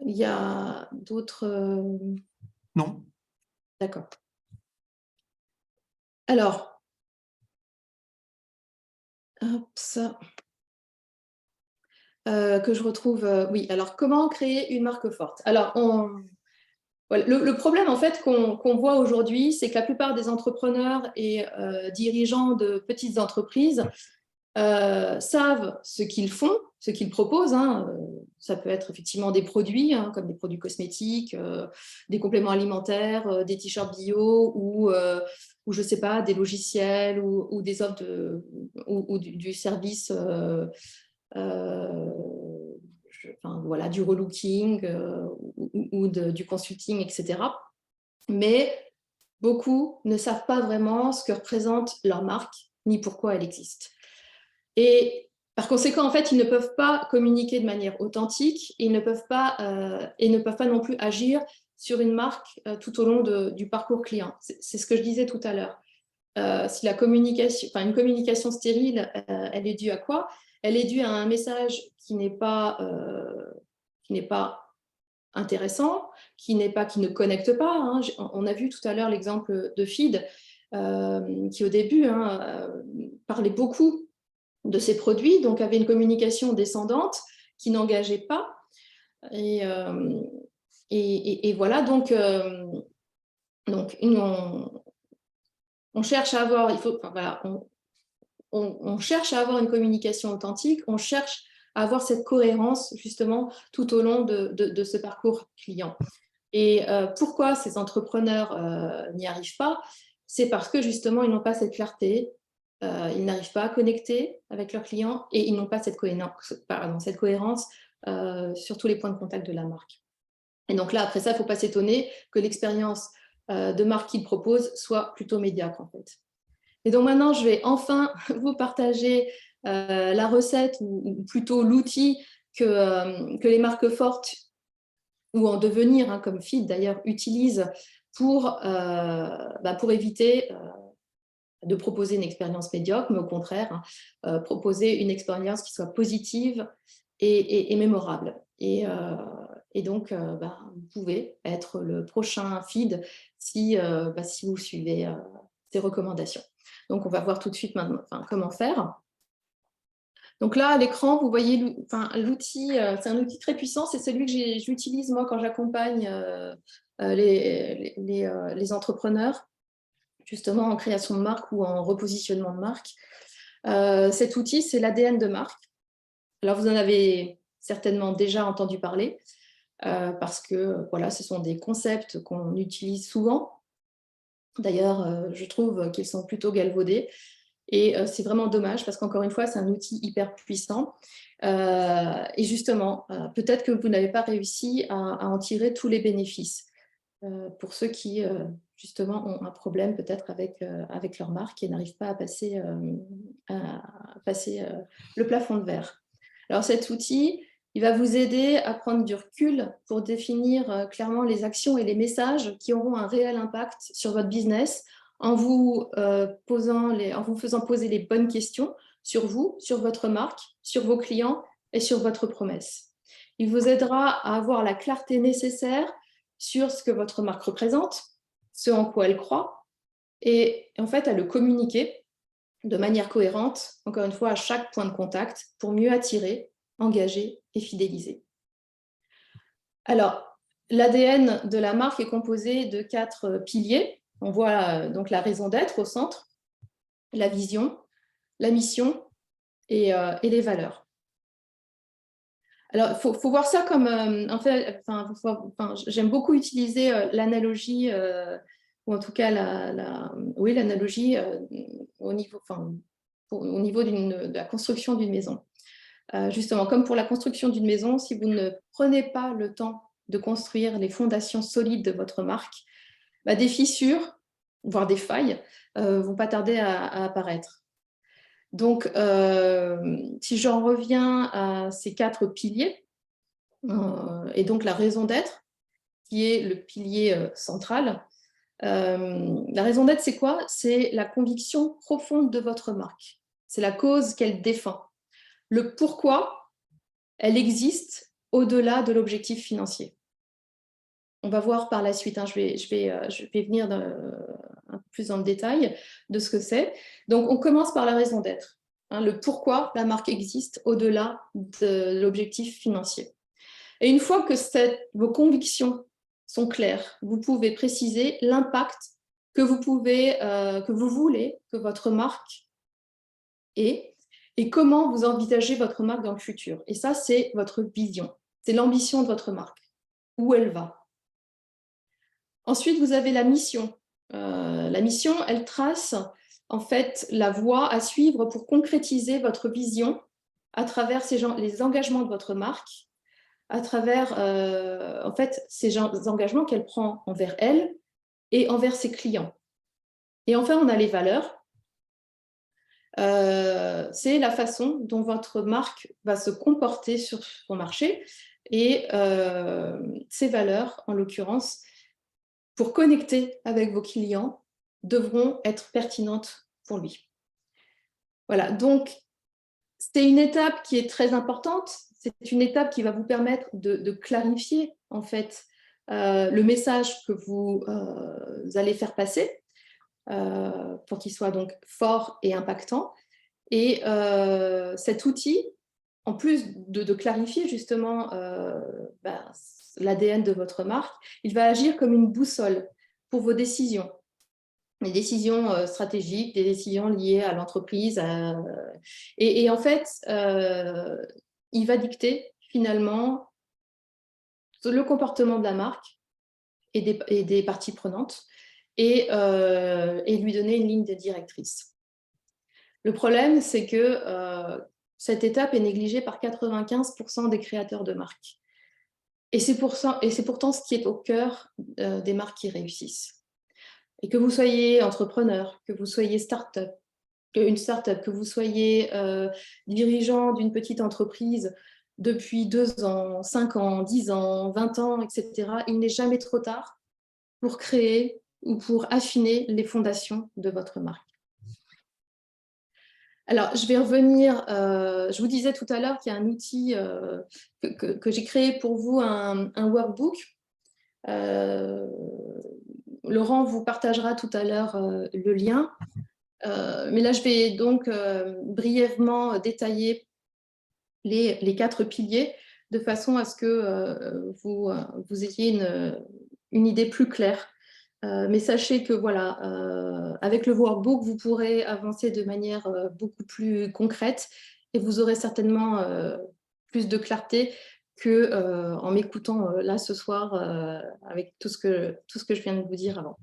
[SPEAKER 2] Il y a d'autres...
[SPEAKER 1] Non.
[SPEAKER 2] D'accord. Alors, hop, ça... que je retrouve... oui, alors comment créer une marque forte? Alors, voilà, le problème en fait qu'on voit aujourd'hui, c'est que la plupart des entrepreneurs et dirigeants de petites entreprises savent ce qu'ils font, ce qu'ils proposent. Ça peut être effectivement des produits, comme des produits cosmétiques, des compléments alimentaires, des t-shirts bio ou je ne sais pas, des logiciels ou des offres ou du service, voilà, du relooking ou du consulting, etc. Mais beaucoup ne savent pas vraiment ce que représente leur marque ni pourquoi elle existe. Et par conséquent, en fait, ils ne peuvent pas communiquer de manière authentique et ne peuvent pas non plus agir sur une marque tout au long du parcours client. C'est ce que je disais tout à l'heure. Si une communication stérile, elle est due à quoi? Elle est due à un message qui n'est pas intéressant, qui ne connecte pas. On a vu tout à l'heure l'exemple de Feed, qui au début parlait beaucoup de ses produits, donc avait une communication descendante qui n'engageait pas. Et voilà, donc on cherche à avoir, on cherche à avoir une communication authentique, on cherche à avoir cette cohérence justement tout au long de ce parcours client. Et pourquoi ces entrepreneurs n'y arrivent pas? C'est parce que justement, ils n'ont pas cette clarté, ils n'arrivent pas à connecter avec leurs clients et ils n'ont pas cette cohérence sur tous les points de contact de la marque. Et donc là, après ça, il ne faut pas s'étonner que l'expérience de marque qu'il propose soit plutôt médiocre, en fait. Et donc maintenant, je vais enfin vous partager la recette ou plutôt l'outil que les marques fortes ou en devenir, comme Feed d'ailleurs, utilisent pour éviter de proposer une expérience médiocre, mais au contraire, proposer une expérience qui soit positive et mémorable. Et donc, vous pouvez être le prochain feed si vous suivez ces recommandations. Donc, on va voir tout de suite maintenant, comment faire. Donc là, à l'écran, vous voyez l'outil, c'est un outil très puissant, c'est celui que j'utilise moi quand j'accompagne les entrepreneurs, justement en création de marque ou en repositionnement de marque. Cet outil, c'est l'ADN de marque. Alors, vous en avez certainement déjà entendu parler parce que voilà, ce sont des concepts qu'on utilise souvent. D'ailleurs, je trouve qu'ils sont plutôt galvaudés. Et c'est vraiment dommage parce qu'encore une fois, c'est un outil hyper puissant. Et justement, peut-être que vous n'avez pas réussi à en tirer tous les bénéfices. Pour ceux qui, justement, ont un problème peut-être avec leur marque et n'arrivent pas à passer le plafond de verre. Alors cet outil, il va vous aider à prendre du recul pour définir clairement les actions et les messages qui auront un réel impact sur votre business en vous faisant poser les bonnes questions sur vous, sur votre marque, sur vos clients et sur votre promesse. Il vous aidera à avoir la clarté nécessaire sur ce que votre marque représente, ce en quoi elle croit, et en fait à le communiquer de manière cohérente, encore une fois, à chaque point de contact pour mieux attirer, engager et fidéliser. Alors, l'ADN de la marque est composé de 4 piliers. On voit donc la raison d'être au centre, la vision, la mission et les valeurs. Alors, il faut voir ça comme, j'aime beaucoup utiliser l'analogie, ou en tout cas l'analogie au niveau de la construction d'une maison. Justement, comme pour la construction d'une maison, si vous ne prenez pas le temps de construire les fondations solides de votre marque, des fissures, voire des failles, vont pas tarder à apparaître. Donc, si j'en reviens à ces 4 piliers, et donc la raison d'être, qui est le pilier central, la raison d'être, c'est quoi? C'est la conviction profonde de votre marque. C'est la cause qu'elle défend. Le pourquoi elle existe au-delà de l'objectif financier. On va voir par la suite, je vais venir un peu plus dans le détail de ce que c'est. Donc, on commence par la raison d'être, le pourquoi la marque existe au-delà de l'objectif financier. Et une fois que vos convictions sont claires, vous pouvez préciser l'impact que vous voulez que votre marque ait et comment vous envisagez votre marque dans le futur. Et ça, c'est votre vision, c'est l'ambition de votre marque, où elle va. Ensuite, vous avez la mission. La mission, elle trace en fait la voie à suivre pour concrétiser votre vision à travers les engagements de votre marque, à travers en fait ces engagements qu'elle prend envers elle et envers ses clients. Et enfin, on a les valeurs. C'est la façon dont votre marque va se comporter sur son marché et ces valeurs, en l'occurrence, pour connecter avec vos clients, devront être pertinentes pour lui. Voilà, donc c'est une étape qui est très importante. C'est une étape qui va vous permettre de clarifier en fait le message que vous allez faire passer pour qu'il soit donc fort et impactant. Et cet outil, en plus de clarifier justement l'ADN de votre marque, il va agir comme une boussole pour vos décisions. Les décisions stratégiques, des décisions liées à l'entreprise. Et en fait, il va dicter finalement le comportement de la marque et des parties prenantes et lui donner une ligne de directrice. Le problème, c'est que cette étape est négligée par 95% des créateurs de marques. Et c'est pourtant ce qui est au cœur des marques qui réussissent. Et que vous soyez entrepreneur, que vous soyez start-up, que vous soyez dirigeant d'une petite entreprise depuis 2 ans, 5 ans, 10 ans, 20 ans, etc., il n'est jamais trop tard pour créer ou pour affiner les fondations de votre marque. Alors, je vais revenir, je vous disais tout à l'heure qu'il y a un outil que j'ai créé pour vous, un workbook. Laurent vous partagera tout à l'heure le lien. Mais là, je vais donc brièvement détailler les 4 piliers de façon à ce que vous ayez une idée plus claire. Mais sachez que voilà, avec le workbook, vous pourrez avancer de manière beaucoup plus concrète et vous aurez certainement plus de clarté qu'en m'écoutant là ce soir avec tout ce que je viens de vous dire avant.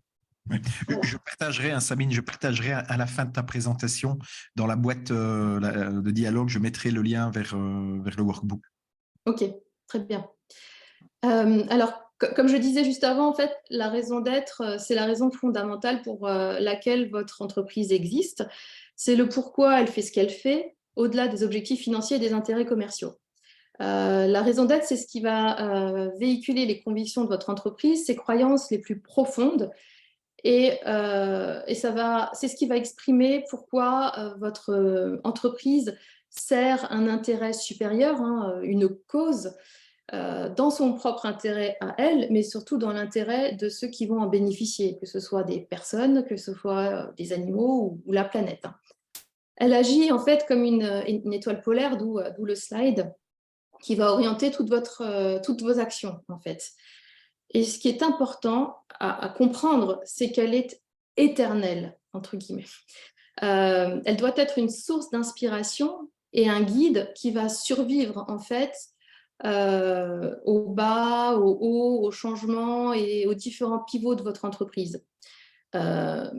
[SPEAKER 1] Ouais. Je partagerai, Sabine, je partagerai à la fin de ta présentation dans la boîte de dialogue, je mettrai le lien vers le workbook.
[SPEAKER 2] Ok, très bien. Alors, comme je disais juste avant, en fait, la raison d'être, c'est la raison fondamentale pour laquelle votre entreprise existe. C'est le pourquoi elle fait ce qu'elle fait, au-delà des objectifs financiers et des intérêts commerciaux. La raison d'être, c'est ce qui va véhiculer les convictions de votre entreprise, ses croyances les plus profondes, et c'est ce qui va exprimer pourquoi votre entreprise sert un intérêt supérieur, hein, une cause, dans son propre intérêt à elle, mais surtout dans l'intérêt de ceux qui vont en bénéficier, que ce soit des personnes, que ce soit des animaux ou la planète. Elle agit en fait comme une étoile polaire, d'où le slide, qui va orienter toutes vos actions en fait. Et ce qui est important à comprendre, c'est qu'elle est éternelle, entre guillemets. Elle doit être une source d'inspiration et un guide qui va survivre en fait au bas, au haut, au changement et aux différents pivots de votre entreprise. Voilà,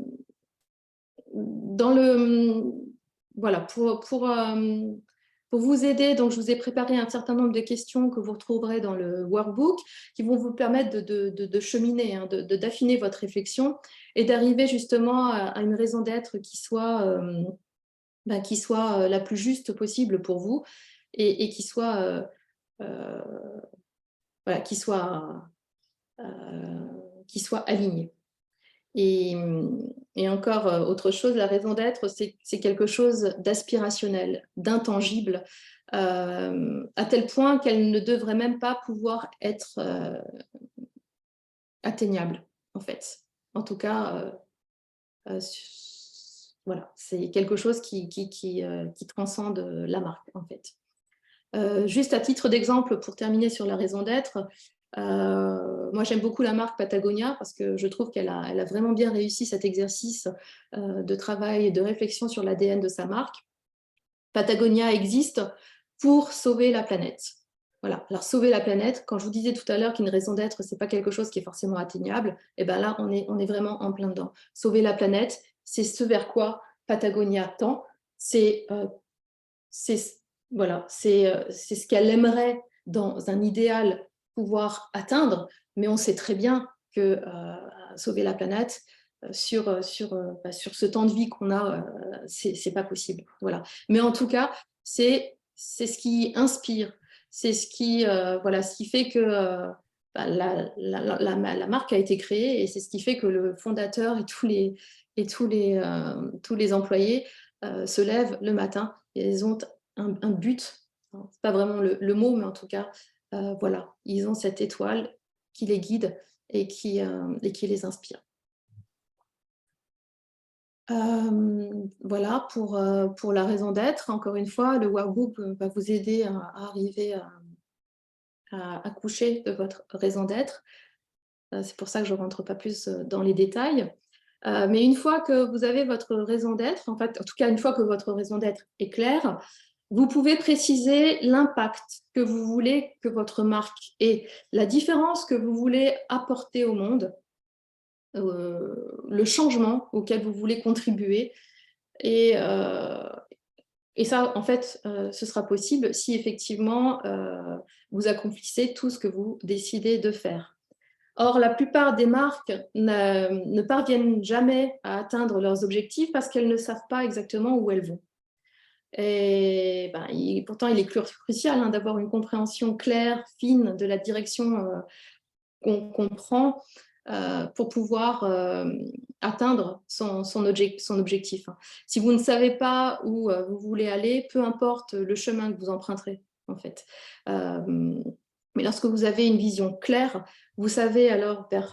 [SPEAKER 2] pour vous aider, donc je vous ai préparé un certain nombre de questions que vous retrouverez dans le workbook qui vont vous permettre de cheminer, hein, d'affiner votre réflexion et d'arriver justement à une raison d'être qui soit la plus juste possible pour vous et qui soit voilà, qui soit alignée. Et encore autre chose, la raison d'être, c'est quelque chose d'aspirationnel, d'intangible, à tel point qu'elle ne devrait même pas pouvoir être atteignable, en fait. En tout cas, voilà, c'est quelque chose qui transcende la marque, en fait. Juste à titre d'exemple, pour terminer sur la raison d'être, moi j'aime beaucoup la marque Patagonia parce que je trouve qu'elle a vraiment bien réussi cet exercice de travail et de réflexion sur l'ADN de sa marque. Patagonia existe pour sauver la planète. Voilà. Alors sauver la planète, quand je vous disais tout à l'heure qu'une raison d'être, c'est pas quelque chose qui est forcément atteignable, et ben là on est vraiment en plein dedans. Sauver la planète, c'est ce vers quoi Patagonia tend. Voilà, c'est ce qu'elle aimerait dans un idéal pouvoir atteindre, mais on sait très bien que sauver la planète sur ce temps de vie qu'on a, c'est pas possible. Voilà. Mais en tout cas, c'est ce qui inspire, c'est ce qui fait que la marque a été créée et c'est ce qui fait que le fondateur et tous les employés se lèvent le matin et ils ont un but. C'est pas vraiment le mot, mais en tout cas, voilà, ils ont cette étoile qui les guide et qui les inspire. Voilà pour la raison d'être. Encore une fois, le workbook va vous aider à arriver à accoucher de votre raison d'être. C'est pour ça que je ne rentre pas plus dans les détails. Mais une fois que vous avez votre raison d'être, en tout cas une fois que votre raison d'être est claire, vous pouvez préciser l'impact que vous voulez que votre marque ait, la différence que vous voulez apporter au monde, le changement auquel vous voulez contribuer et Et ça, en fait, ce sera possible si effectivement vous accomplissez tout ce que vous décidez de faire. Or, la plupart des marques ne parviennent jamais à atteindre leurs objectifs parce qu'elles ne savent pas exactement où elles vont. Et ben, pourtant, il est crucial d'avoir une compréhension claire, fine de la direction qu'on prend pour pouvoir atteindre son objectif. Si vous ne savez pas où vous voulez aller, peu importe le chemin que vous emprunterez, en fait. Mais lorsque vous avez une vision claire, vous savez alors vers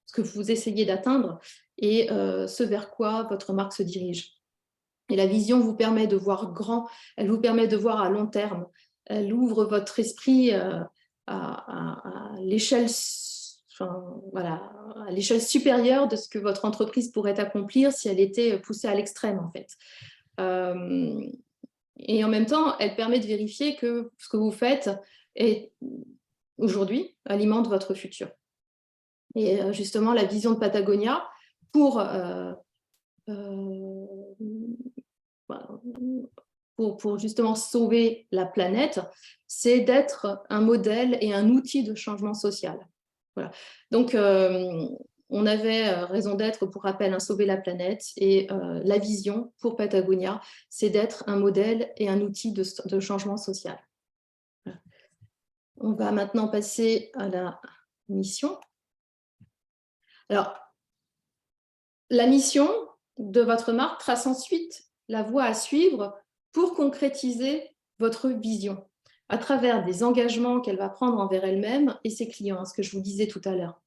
[SPEAKER 2] ce que vous essayez d'atteindre et ce vers quoi votre marque se dirige. Et la vision vous permet de voir grand, elle vous permet de voir à long terme. Elle ouvre votre esprit à l'échelle voilà, à l'échelle supérieure de ce que votre entreprise pourrait accomplir si elle était poussée à l'extrême, en fait. Et en même temps, elle permet de vérifier que ce que vous faites aujourd'hui alimente votre futur. Et justement, la vision de Patagonia pour justement sauver la planète, c'est d'être un modèle et un outil de changement social. Voilà. Donc, on avait raison d'être, pour rappel, sauver la planète, et la vision pour Patagonia, c'est d'être un modèle et un outil de changement social. Voilà. On va maintenant passer à la mission. Alors, la mission de votre marque trace ensuite la voie à suivre pour concrétiser votre vision à travers des engagements qu'elle va prendre envers elle-même et ses clients, ce que je vous disais tout à l'heure.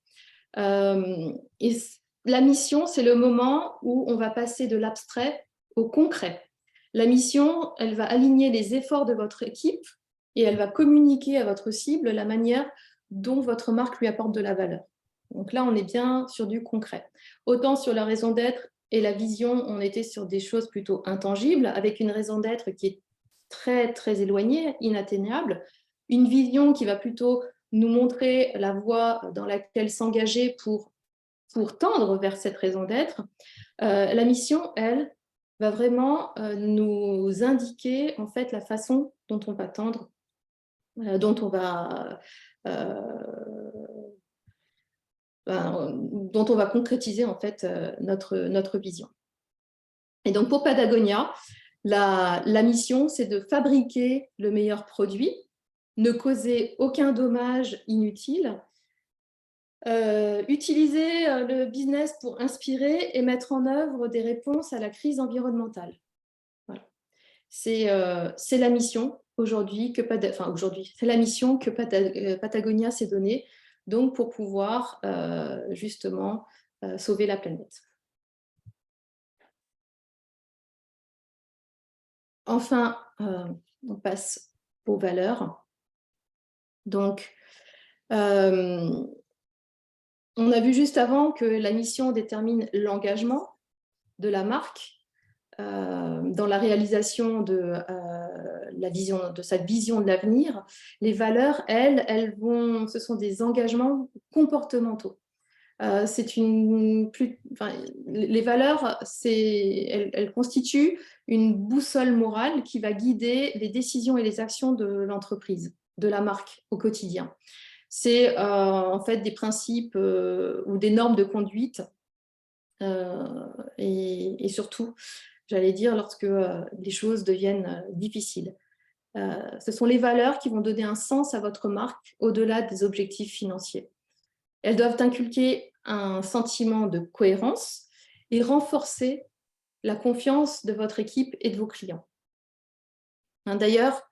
[SPEAKER 2] Et la mission, c'est le moment où on va passer de l'abstrait au concret. La mission, elle va aligner les efforts de votre équipe et elle va communiquer à votre cible la manière dont votre marque lui apporte de la valeur. Donc là, on est bien sur du concret. Autant sur la raison d'être et la vision, on était sur des choses plutôt intangibles, avec une raison d'être qui est très, très éloignée, inatteignable, une vision qui va plutôt nous montrer la voie dans laquelle s'engager pour tendre vers cette raison d'être. La mission, elle, va vraiment nous indiquer en fait la façon dont on va tendre, dont on va concrétiser en fait notre vision. Et donc pour Patagonia, la mission, c'est de fabriquer le meilleur produit, ne causer aucun dommage inutile, utiliser le business pour inspirer et mettre en œuvre des réponses à la crise environnementale. Voilà. C'est la mission aujourd'hui c'est la mission que Patagonia s'est donnée, donc pour pouvoir justement sauver la planète. Enfin, on passe aux valeurs. Donc, on a vu juste avant que la mission détermine l'engagement de la marque dans la réalisation de sa vision de l'avenir. Les valeurs, ce sont des engagements comportementaux. Les valeurs, elles constituent une boussole morale qui va guider les décisions et les actions de l'entreprise, de la marque au quotidien. C'est en fait des principes ou des normes de conduite et surtout, j'allais dire, lorsque les choses deviennent difficiles. Ce sont les valeurs qui vont donner un sens à votre marque au-delà des objectifs financiers. Elles doivent inculquer un sentiment de cohérence et renforcer la confiance de votre équipe et de vos clients. D'ailleurs,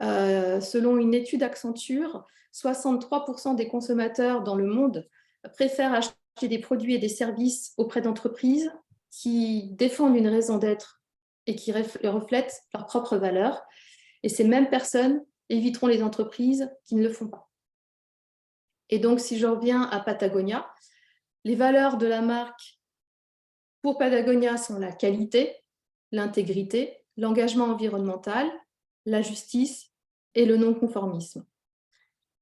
[SPEAKER 2] selon une étude Accenture, 63% des consommateurs dans le monde préfèrent acheter des produits et des services auprès d'entreprises qui défendent une raison d'être et qui reflètent leurs propres valeurs. Et ces mêmes personnes éviteront les entreprises qui ne le font pas. Et donc, si je reviens à Patagonia, les valeurs de la marque pour Patagonia sont la qualité, l'intégrité, l'engagement environnemental, la justice et le non-conformisme.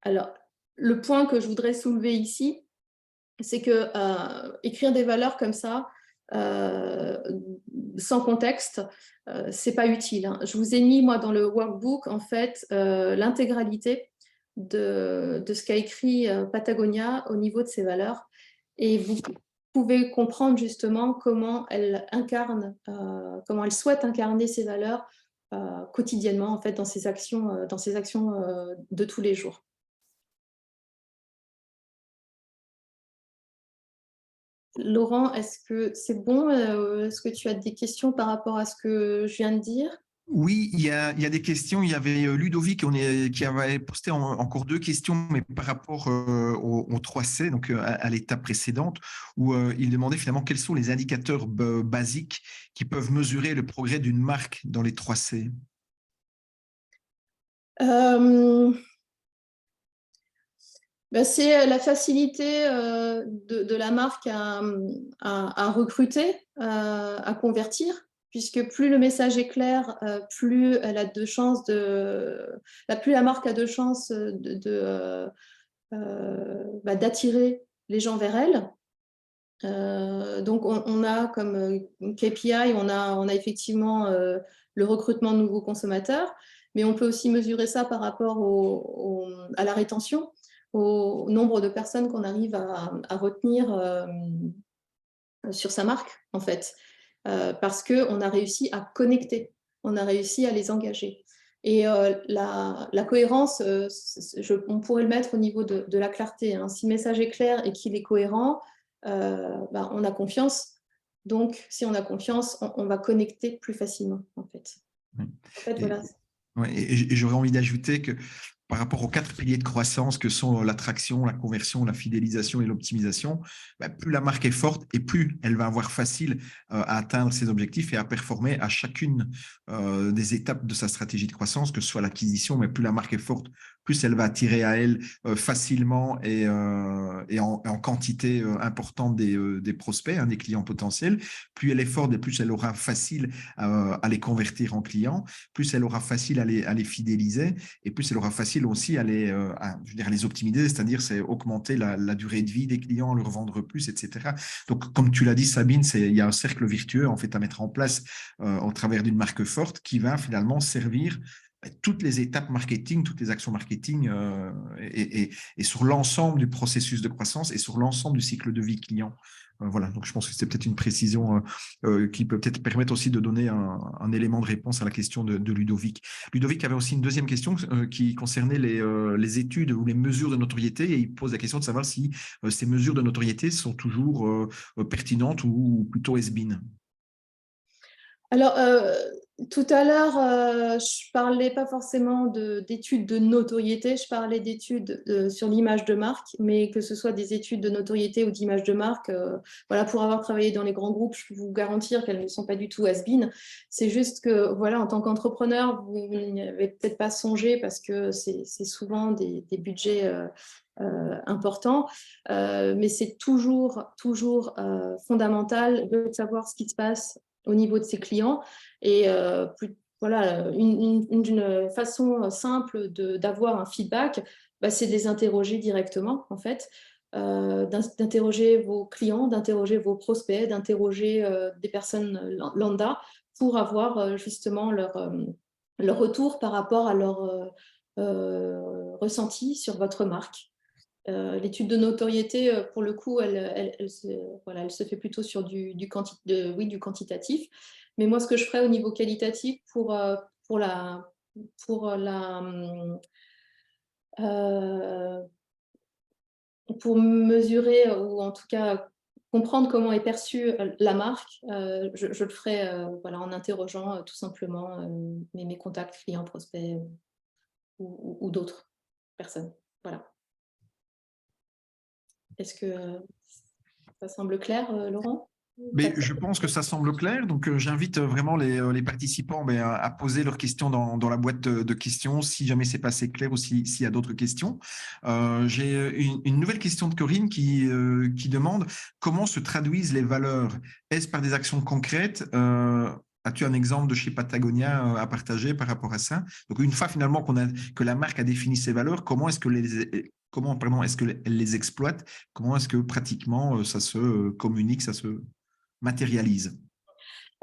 [SPEAKER 2] Alors, le point que je voudrais soulever ici, c'est que écrire des valeurs comme ça, sans contexte, c'est pas utile, hein. Je vous ai mis, moi, dans le workbook, en fait, l'intégralité de ce qu'a écrit Patagonia au niveau de ses valeurs. Et vous pouvez comprendre justement comment elle incarne, comment elle souhaite incarner ses valeurs quotidiennement, en fait, dans ses actions de tous les jours. Laurent, est-ce que c'est bon? Est-ce que tu as des questions par rapport à ce que je viens de dire?
[SPEAKER 1] Oui, il y a des questions. Il y avait Ludovic qui avait posté encore deux questions, mais par rapport au 3C, donc à l'étape précédente, où il demandait finalement quels sont les indicateurs basiques qui peuvent mesurer le progrès d'une marque dans les 3C.
[SPEAKER 2] Ben, c'est la facilité de la marque à recruter, à convertir, puisque plus le message est clair, plus elle a de chances plus la marque a de chances d'attirer les gens vers elle. Donc on a comme KPI, on a effectivement le recrutement de nouveaux consommateurs, mais on peut aussi mesurer ça par rapport à la rétention, au nombre de personnes qu'on arrive à retenir sur sa marque, en fait, parce qu'on a réussi à connecter, on a réussi à les engager. Et la cohérence, on pourrait le mettre au niveau de la clarté, hein. Si le message est clair et qu'il est cohérent, on a confiance. Donc, si on a confiance, on va connecter plus facilement, en fait.
[SPEAKER 1] Oui.
[SPEAKER 2] En fait,
[SPEAKER 1] Et,
[SPEAKER 2] voilà.
[SPEAKER 1] ouais, et j'aurais envie d'ajouter que par rapport aux 4 piliers de croissance que sont l'attraction, la conversion, la fidélisation et l'optimisation, plus la marque est forte et plus elle va avoir facile à atteindre ses objectifs et à performer à chacune des étapes de sa stratégie de croissance, que ce soit l'acquisition, mais plus la marque est forte, plus elle va attirer à elle facilement et en quantité importante des prospects, hein, des clients potentiels. Plus elle est forte et plus elle aura facile à les convertir en clients, plus elle aura facile à les fidéliser et plus elle aura facile aussi à les optimiser, c'est-à-dire c'est augmenter la durée de vie des clients, leur vendre plus, etc. Donc, comme tu l'as dit, Sabine, il y a un cercle virtueux en fait à mettre en place au travers d'une marque forte qui va finalement servir toutes les étapes marketing, toutes les actions marketing et sur l'ensemble du processus de croissance et sur l'ensemble du cycle de vie client. Voilà, donc je pense que c'est peut-être une précision qui peut peut-être permettre aussi de donner un élément de réponse à la question de Ludovic. Ludovic avait aussi une deuxième question qui concernait les études ou les mesures de notoriété et il pose la question de savoir si ces mesures de notoriété sont toujours pertinentes ou plutôt has-been.
[SPEAKER 2] Alors, tout à l'heure, je ne parlais pas forcément d'études de notoriété, je parlais d'études sur l'image de marque, mais que ce soit des études de notoriété ou d'image de marque, voilà, pour avoir travaillé dans les grands groupes, je peux vous garantir qu'elles ne sont pas du tout has-been. C'est juste que, voilà, en tant qu'entrepreneur, vous n'y avez peut-être pas songé parce que c'est souvent des budgets importants, mais c'est toujours fondamental de savoir ce qui se passe au niveau de ses clients. Et voilà, une façon simple d'avoir un feedback, c'est de les interroger directement, en fait, d'interroger vos clients, d'interroger vos prospects, d'interroger des personnes lambda pour avoir justement leur retour par rapport à leur ressenti sur votre marque. L'étude de notoriété, pour le coup, elle se fait plutôt sur du quantitatif. Mais moi, ce que je ferais au niveau qualitatif pour mesurer ou en tout cas comprendre comment est perçue la marque, je le ferai en interrogeant tout simplement mes contacts clients, prospects ou d'autres personnes. Voilà. Est-ce que ça semble clair, Laurent?
[SPEAKER 1] Mais je pense que ça semble clair, donc j'invite vraiment les participants à poser leurs questions dans la boîte de questions, si jamais c'est pas assez clair ou s'il y a d'autres questions. J'ai une nouvelle question de Corinne qui demande comment se traduisent les valeurs? Est-ce par des actions concrètes? As-tu un exemple de chez Patagonia à partager par rapport à ça? Donc une fois finalement que la marque a défini ses valeurs, comment est-ce qu'elle les exploite? Comment est-ce que pratiquement ça se communique, matérialise?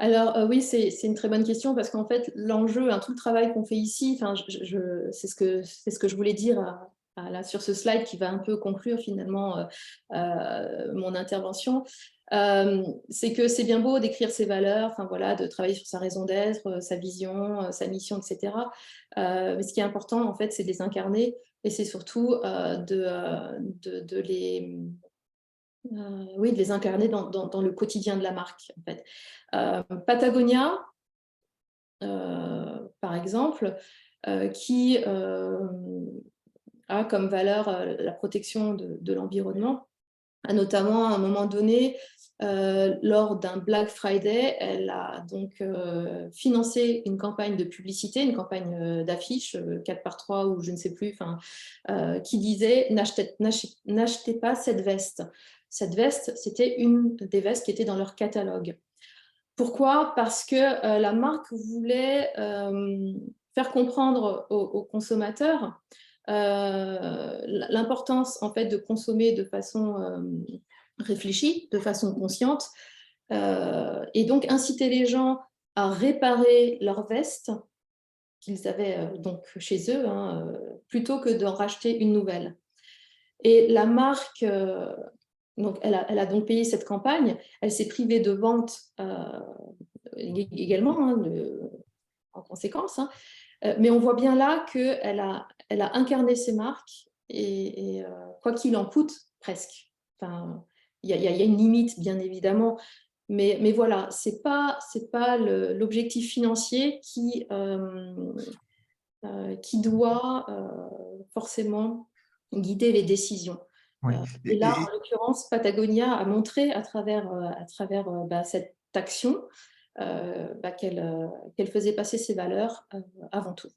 [SPEAKER 2] Alors oui, c'est une très bonne question parce qu'en fait, l'enjeu, tout le travail qu'on fait ici, c'est ce que je voulais dire là, sur ce slide qui va un peu conclure finalement mon intervention. C'est que c'est bien beau d'écrire ses valeurs, voilà, de travailler sur sa raison d'être, sa vision, sa mission, etc. Mais ce qui est important, en fait, c'est de les incarner et c'est surtout de les incarner dans le quotidien de la marque, en fait. Patagonia, par exemple, qui a comme valeur la protection de l'environnement, a notamment à un moment donné, lors d'un Black Friday, elle a donc financé une campagne de publicité, une campagne d'affiches 4x3 ou je ne sais plus, qui disait « N'achetez pas cette veste ». Cette veste, c'était une des vestes qui était dans leur catalogue. Pourquoi? Parce que la marque voulait faire comprendre aux consommateurs l'importance en fait de consommer de façon réfléchie, de façon consciente, et donc inciter les gens à réparer leur veste qu'ils avaient donc chez eux, plutôt que d'en racheter une nouvelle. Et la marque, donc elle a donc payé cette campagne, elle s'est privée de vente également, en conséquence, mais on voit bien là qu'elle elle a incarné ses marques et quoi qu'il en coûte, presque. Enfin, il y a une limite, bien évidemment, mais voilà, c'est pas l'objectif financier qui doit forcément guider les décisions.
[SPEAKER 1] Oui.
[SPEAKER 2] Et là, en l'occurrence, Patagonia a montré à travers cette action qu'elle faisait passer ses valeurs avant tout.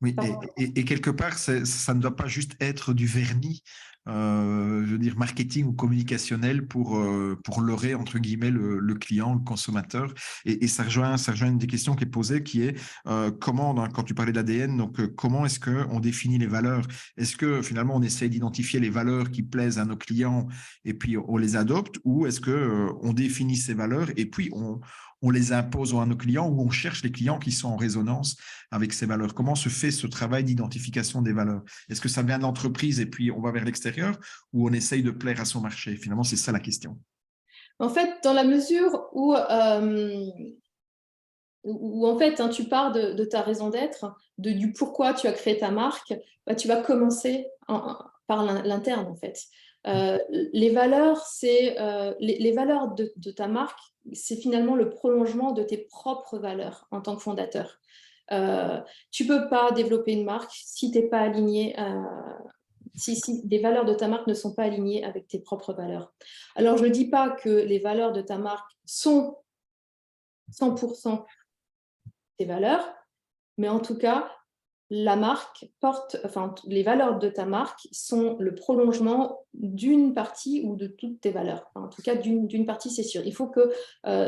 [SPEAKER 1] Oui, et quelque part, ça ne doit pas juste être du vernis, je veux dire, marketing ou communicationnel pour leurrer, entre guillemets, le client, le consommateur. Et ça rejoint une des questions qui est posée, qui est comment, quand tu parlais d'ADN, donc comment est-ce qu'on définit les valeurs? Est-ce que finalement, on essaie d'identifier les valeurs qui plaisent à nos clients et puis on les adopte, ou est-ce qu'on définit ces valeurs et puis on les impose à nos clients, ou on cherche les clients qui sont en résonance avec ces valeurs? Comment se fait ce travail d'identification des valeurs? Est-ce que ça vient de l'entreprise et puis on va vers l'extérieur, ou on essaye de plaire à son marché? Finalement, c'est ça la question.
[SPEAKER 2] En fait, dans la mesure où en fait, tu pars de ta raison d'être, du pourquoi tu as créé ta marque, tu vas commencer par l'interne, en fait. Les valeurs, les valeurs de ta marque, c'est finalement le prolongement de tes propres valeurs en tant que fondateur. Tu ne peux pas développer une marque si t'es pas aligné si les valeurs de ta marque ne sont pas alignées avec tes propres valeurs. Alors, je ne dis pas que les valeurs de ta marque sont 100% tes valeurs, mais en tout cas, la marque les valeurs de ta marque sont le prolongement d'une partie ou de toutes tes valeurs. En tout cas, d'une partie, c'est sûr. Il faut qu'il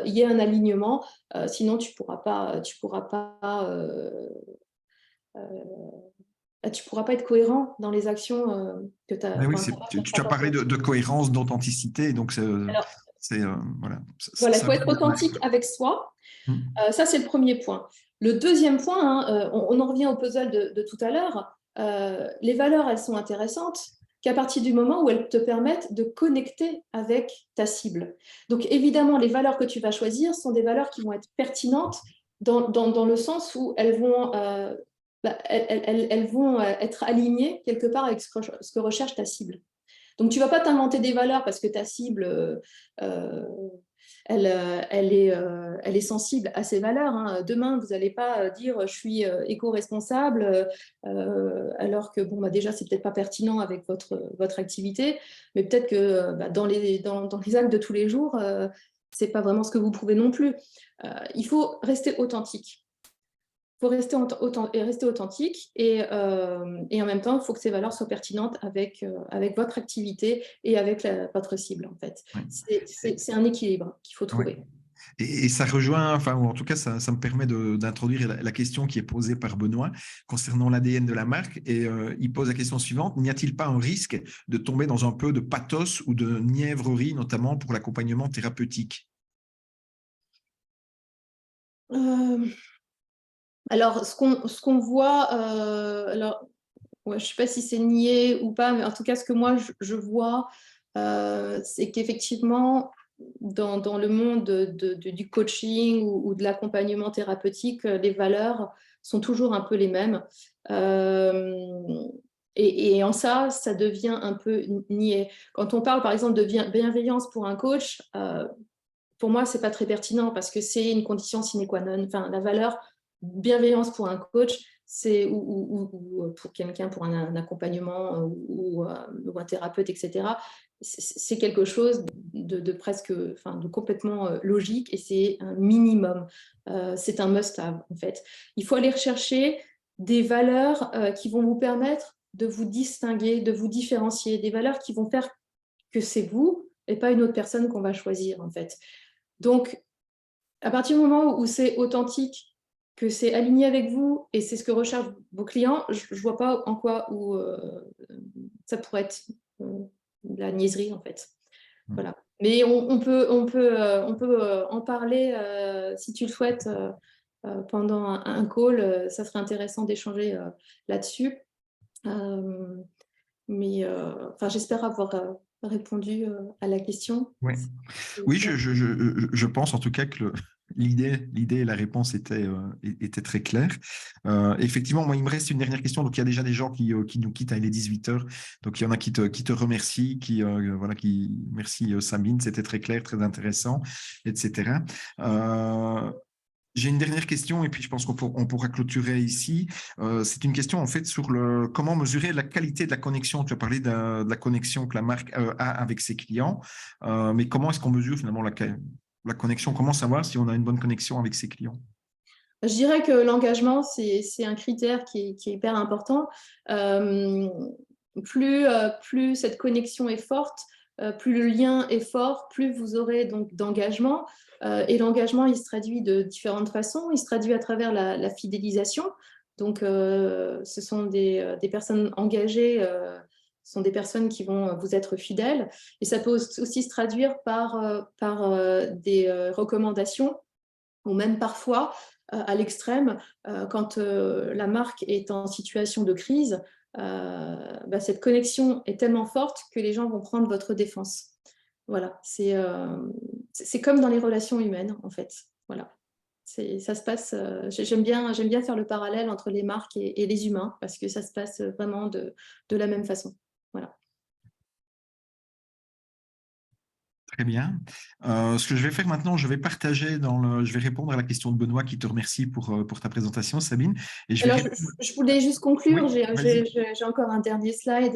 [SPEAKER 2] y ait un alignement, sinon tu pourras pas être cohérent dans les actions que tu as.
[SPEAKER 1] Mais oui, tu as parlé de cohérence, d'authenticité, donc voilà.
[SPEAKER 2] Voilà, il faut être authentique avec soi. Ça, c'est le premier point. Le deuxième point, on en revient au puzzle de tout à l'heure. Les valeurs, elles sont intéressantes qu'à partir du moment où elles te permettent de connecter avec ta cible. Donc, évidemment, les valeurs que tu vas choisir sont des valeurs qui vont être pertinentes dans le sens où elles vont être alignées quelque part avec ce que recherche ta cible. Donc, tu ne vas pas t'inventer des valeurs parce que ta cible, elle est sensible à ces valeurs. Demain, vous n'allez pas dire « je suis éco-responsable » alors que, déjà, ce n'est peut-être pas pertinent avec votre activité, mais peut-être que dans les actes de tous les jours, ce n'est pas vraiment ce que vous prouvez non plus. Il faut rester authentique. Il faut rester authentique et en même temps, il faut que ces valeurs soient pertinentes avec votre activité et avec votre cible, en fait. Ouais. C'est un équilibre qu'il faut trouver.
[SPEAKER 1] Ouais. Et ça rejoint, ou en tout cas, ça me permet d'introduire la question qui est posée par Benoît concernant l'ADN de la marque. Et il pose la question suivante: n'y a-t-il pas un risque de tomber dans un peu de pathos ou de niaiverie, notamment pour l'accompagnement thérapeutique?
[SPEAKER 2] Alors, ce qu'on voit, alors, ouais, je ne sais pas si c'est nié ou pas, mais en tout cas, ce que moi, je vois, c'est qu'effectivement, dans le monde du coaching ou de l'accompagnement thérapeutique, les valeurs sont toujours un peu les mêmes. Et en ça devient un peu niais. Quand on parle, par exemple, de bienveillance pour un coach, pour moi, ce n'est pas très pertinent parce que c'est une condition sine qua non. Enfin, la valeur bienveillance pour un coach, c'est ou pour quelqu'un, pour un accompagnement ou un thérapeute, etc. C'est quelque chose de presque, enfin, de complètement logique et c'est un minimum. C'est un must-have, en fait. Il faut aller rechercher des valeurs qui vont vous permettre de vous distinguer, de vous différencier, des valeurs qui vont faire que c'est vous et pas une autre personne qu'on va choisir, en fait. Donc, à partir du moment où c'est authentique, que c'est aligné avec vous et c'est ce que recherchent vos clients, je ne vois pas en quoi où, ça pourrait être de la niaiserie, en fait. Voilà. Mais on peut en parler si tu le souhaites pendant un call. Ça serait intéressant d'échanger là-dessus. Mais enfin, j'espère avoir répondu à la question.
[SPEAKER 1] Oui, oui, je pense en tout cas que l'idée et la réponse étaient très claires. Effectivement, moi, il me reste une dernière question. Donc, il y a déjà des gens qui nous quittent, il est 18h. Donc, il y en a qui te remercient, voilà, merci Sabine, c'était très clair, très intéressant, etc. J'ai une dernière question et puis je pense on pourra clôturer ici. C'est une question en fait sur comment mesurer la qualité de la connexion. Tu as parlé de la connexion que la marque a avec ses clients, mais comment est-ce qu'on mesure finalement la connexion? Comment savoir si on a une bonne connexion avec ses clients?
[SPEAKER 2] Je dirais que l'engagement, c'est un critère qui est hyper important. Plus cette connexion est forte, plus le lien est fort, plus vous aurez donc d'engagement. Et l'engagement, il se traduit de différentes façons. Il se traduit à travers la fidélisation. Donc, ce sont des personnes engagées, ce sont des personnes qui vont vous être fidèles. Et ça peut aussi se traduire par des recommandations ou même parfois à l'extrême, quand la marque est en situation de crise, cette connexion est tellement forte que les gens vont prendre votre défense. Voilà, c'est comme dans les relations humaines, en fait. Voilà. Ça se passe, j'aime bien faire le parallèle entre les marques et les humains, parce que ça se passe vraiment de la même façon. Voilà.
[SPEAKER 1] Très bien. Ce que je vais faire maintenant, je vais partager je vais répondre à la question de Benoît qui te remercie pour ta présentation, Sabine. Et je vais
[SPEAKER 2] Alors,
[SPEAKER 1] répondre.
[SPEAKER 2] je voulais juste
[SPEAKER 1] Oui,
[SPEAKER 2] conclure.
[SPEAKER 1] vas-y.
[SPEAKER 2] J'ai encore un dernier slide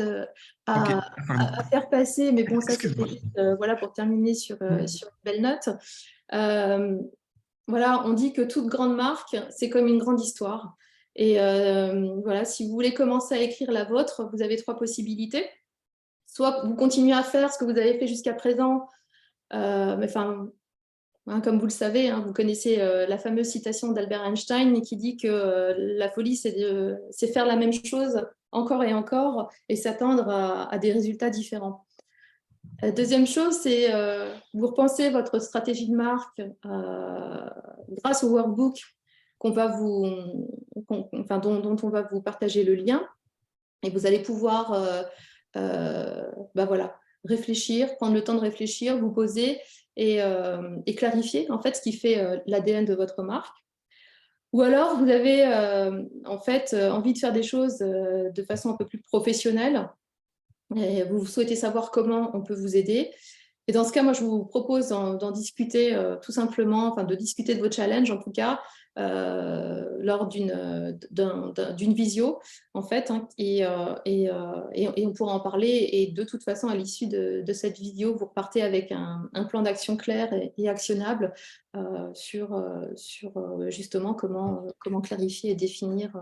[SPEAKER 1] Ok,
[SPEAKER 2] à,
[SPEAKER 1] pardon.
[SPEAKER 2] à faire passer, mais bon, ça, c'était
[SPEAKER 1] Excuse-moi.
[SPEAKER 2] juste voilà, pour terminer sur une belle note. Euh, voilà, on dit que toute grande marque, c'est comme une grande histoire. Et voilà, si vous voulez commencer à écrire la vôtre, vous avez trois possibilités. Soit vous continuez à faire ce que vous avez fait jusqu'à présent, mais enfin, hein, comme vous le savez, hein, vous connaissez la fameuse citation d'Albert Einstein qui dit que la folie, c'est faire la même chose encore et encore et s'attendre à des résultats différents. Deuxième chose, c'est vous repensez votre stratégie de marque grâce au workbook dont on va vous partager le lien. Et vous allez pouvoir voilà, réfléchir, prendre le temps de réfléchir, vous poser et clarifier en fait ce qui fait l'ADN de votre marque. Ou alors vous avez en fait envie de faire des choses de façon un peu plus professionnelle et vous souhaitez savoir comment on peut vous aider. Et dans ce cas, moi, je vous propose d'en discuter tout simplement, enfin de discuter de vos challenges en tout cas, lors d'une visio, en fait, hein, et on pourra en parler. Et de toute façon, à l'issue de cette vidéo, vous repartez avec un plan d'action clair et actionnable sur justement comment clarifier et définir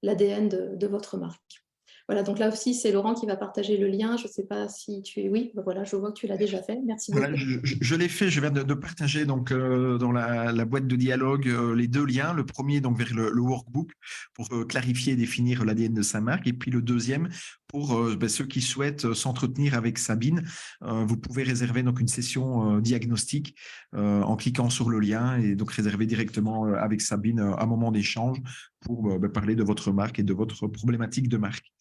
[SPEAKER 2] l'ADN de votre marque. Voilà, donc là aussi, c'est Laurent qui va partager le lien. Je ne sais pas si tu es... Oui, ben voilà, je vois que tu l'as déjà fait. Merci
[SPEAKER 1] Voilà,
[SPEAKER 2] beaucoup.
[SPEAKER 1] je l'ai fait, je viens de partager donc, dans la boîte de dialogue les deux liens. Le premier donc vers le workbook pour clarifier et définir l'ADN de sa marque et puis le deuxième pour ceux qui souhaitent s'entretenir avec Sabine, vous pouvez réserver donc une session diagnostique en cliquant sur le lien et donc réserver directement avec Sabine un moment d'échange pour parler de votre marque et de votre problématique de marque.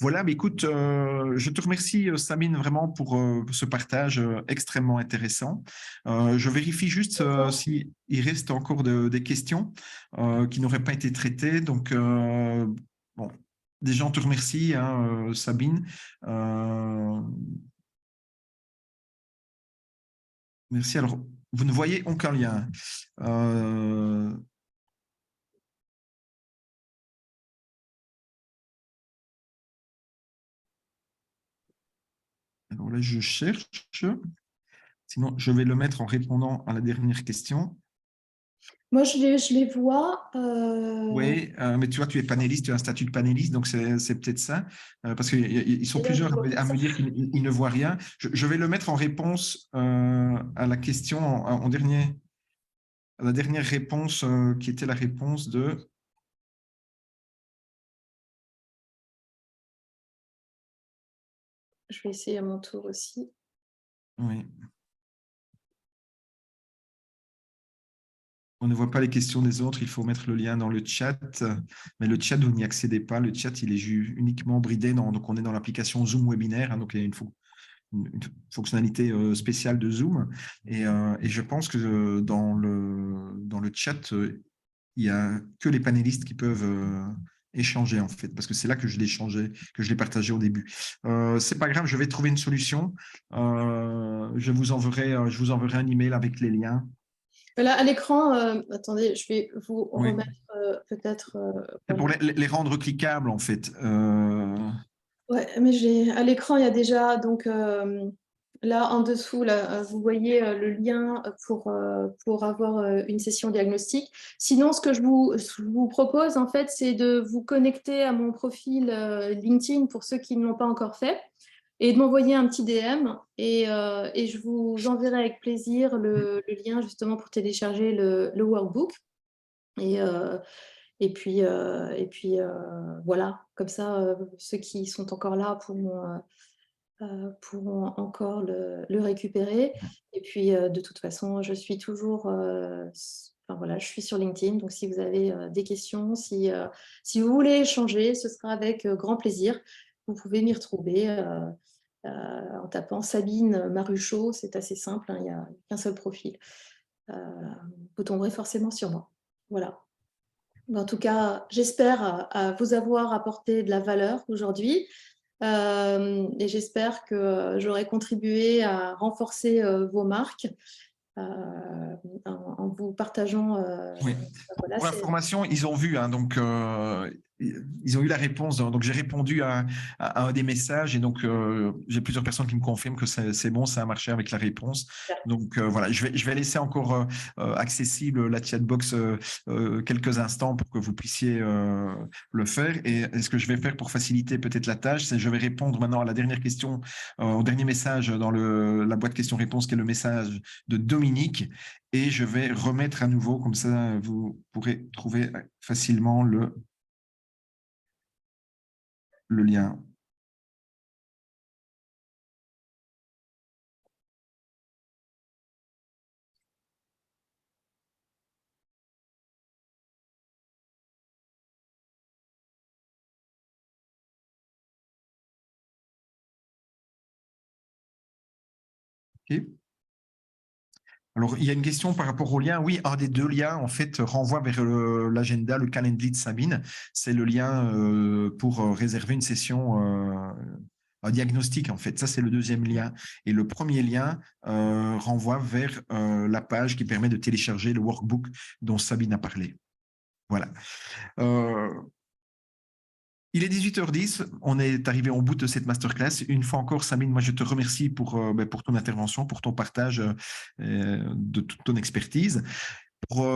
[SPEAKER 1] Voilà, mais écoute, je te remercie Sabine vraiment pour ce partage extrêmement intéressant. Je vérifie juste s'il reste encore des questions qui n'auraient pas été traitées. Donc, bon, déjà, on te remercie, hein, Sabine. Merci. Alors, vous ne voyez aucun lien. Alors là, je cherche. Sinon, je vais le mettre en répondant à la dernière question.
[SPEAKER 2] Moi, je les vois.
[SPEAKER 1] Oui, mais tu vois, tu es panéliste, tu as un statut de panéliste, donc c'est peut-être ça, parce qu'ils sont plusieurs à me dire qu'ils ne voient rien. Je vais le mettre en réponse à la question, en dernier, à la dernière réponse qui était la réponse de…
[SPEAKER 2] Je vais essayer à mon tour aussi.
[SPEAKER 1] Oui. On ne voit pas les questions des autres, il faut mettre le lien dans le chat, mais le chat, vous n'y accédez pas. Le chat, il est uniquement bridé, donc on est dans l'application Zoom Webinaire, hein, donc il y a une fonctionnalité spéciale de Zoom. Et je pense que dans le chat, il n'y a que les panélistes qui peuvent échanger, en fait, parce que c'est là que je l'ai échangé, que je l'ai partagé au début. C'est pas grave, je vais trouver une solution. Je vous enverrai un email avec les liens.
[SPEAKER 2] Là, à l'écran, attendez, je vais vous
[SPEAKER 1] Oui.
[SPEAKER 2] remettre peut-être…
[SPEAKER 1] C'est
[SPEAKER 2] voilà.
[SPEAKER 1] pour les rendre cliquables, en fait.
[SPEAKER 2] Ouais, mais à l'écran, il y a déjà, donc là, en dessous, là, vous voyez le lien pour avoir une session diagnostique. Sinon, ce que je vous propose, en fait, c'est de vous connecter à mon profil LinkedIn pour ceux qui ne l'ont pas encore fait et de m'envoyer un petit DM et je vous enverrai avec plaisir le lien justement pour télécharger le workbook. Et, voilà, comme ça, ceux qui sont encore là pourront encore le récupérer. Et puis, de toute façon, je suis toujours… enfin, voilà, je suis sur LinkedIn, donc si vous avez des questions, si vous voulez échanger, ce sera avec grand plaisir. Vous pouvez m'y retrouver en tapant Sabine Maruchot, c'est assez simple, hein, il n'y a qu'un seul profil. Vous tomberez forcément sur moi. Voilà. En tout cas, j'espère vous avoir apporté de la valeur aujourd'hui et j'espère que j'aurai contribué à renforcer vos marques en vous partageant.
[SPEAKER 1] Oui.
[SPEAKER 2] Voilà,
[SPEAKER 1] Pour information, ils ont vu, hein, donc ils ont eu la réponse. Donc j'ai répondu à un des messages et donc j'ai plusieurs personnes qui me confirment que c'est bon, ça a marché avec la réponse. Donc voilà, je vais laisser encore accessible la chatbox quelques instants pour que vous puissiez le faire. Et ce que je vais faire pour faciliter peut-être la tâche, c'est je vais répondre maintenant à la dernière question, au dernier message dans la boîte questions-réponses qui est le message de Dominique. Et je vais remettre à nouveau, comme ça vous pourrez trouver facilement le lien. OK. Alors, il y a une question par rapport au lien. Oui, un des deux liens, en fait, renvoie vers l'agenda, le calendrier de Sabine. C'est le lien pour réserver une session, un diagnostic, en fait. Ça, c'est le deuxième lien. Et le premier lien renvoie vers la page qui permet de télécharger le workbook dont Sabine a parlé. Voilà. Il est 18h10, on est arrivé au bout de cette masterclass. Une fois encore, Sabine, moi je te remercie pour ton intervention, pour ton partage de toute ton expertise. Pour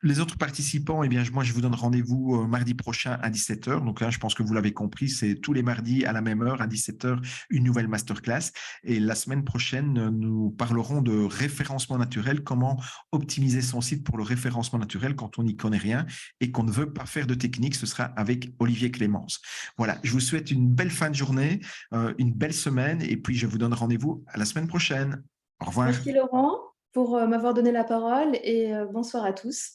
[SPEAKER 1] Les autres participants, eh bien, moi, je vous donne rendez-vous mardi prochain à 17h. Donc, je pense que vous l'avez compris, c'est tous les mardis à la même heure, à 17h, une nouvelle masterclass. Et la semaine prochaine, nous parlerons de référencement naturel, comment optimiser son site pour le référencement naturel quand on n'y connaît rien et qu'on ne veut pas faire de technique. Ce sera avec Olivier Clémence. Voilà, je vous souhaite une belle fin de journée, une belle semaine, et puis je vous donne rendez-vous à la semaine prochaine. Au revoir.
[SPEAKER 2] Merci Laurent pour m'avoir donné la parole et bonsoir à tous.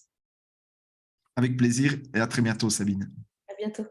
[SPEAKER 1] Avec plaisir et à très bientôt, Sabine.
[SPEAKER 2] À bientôt.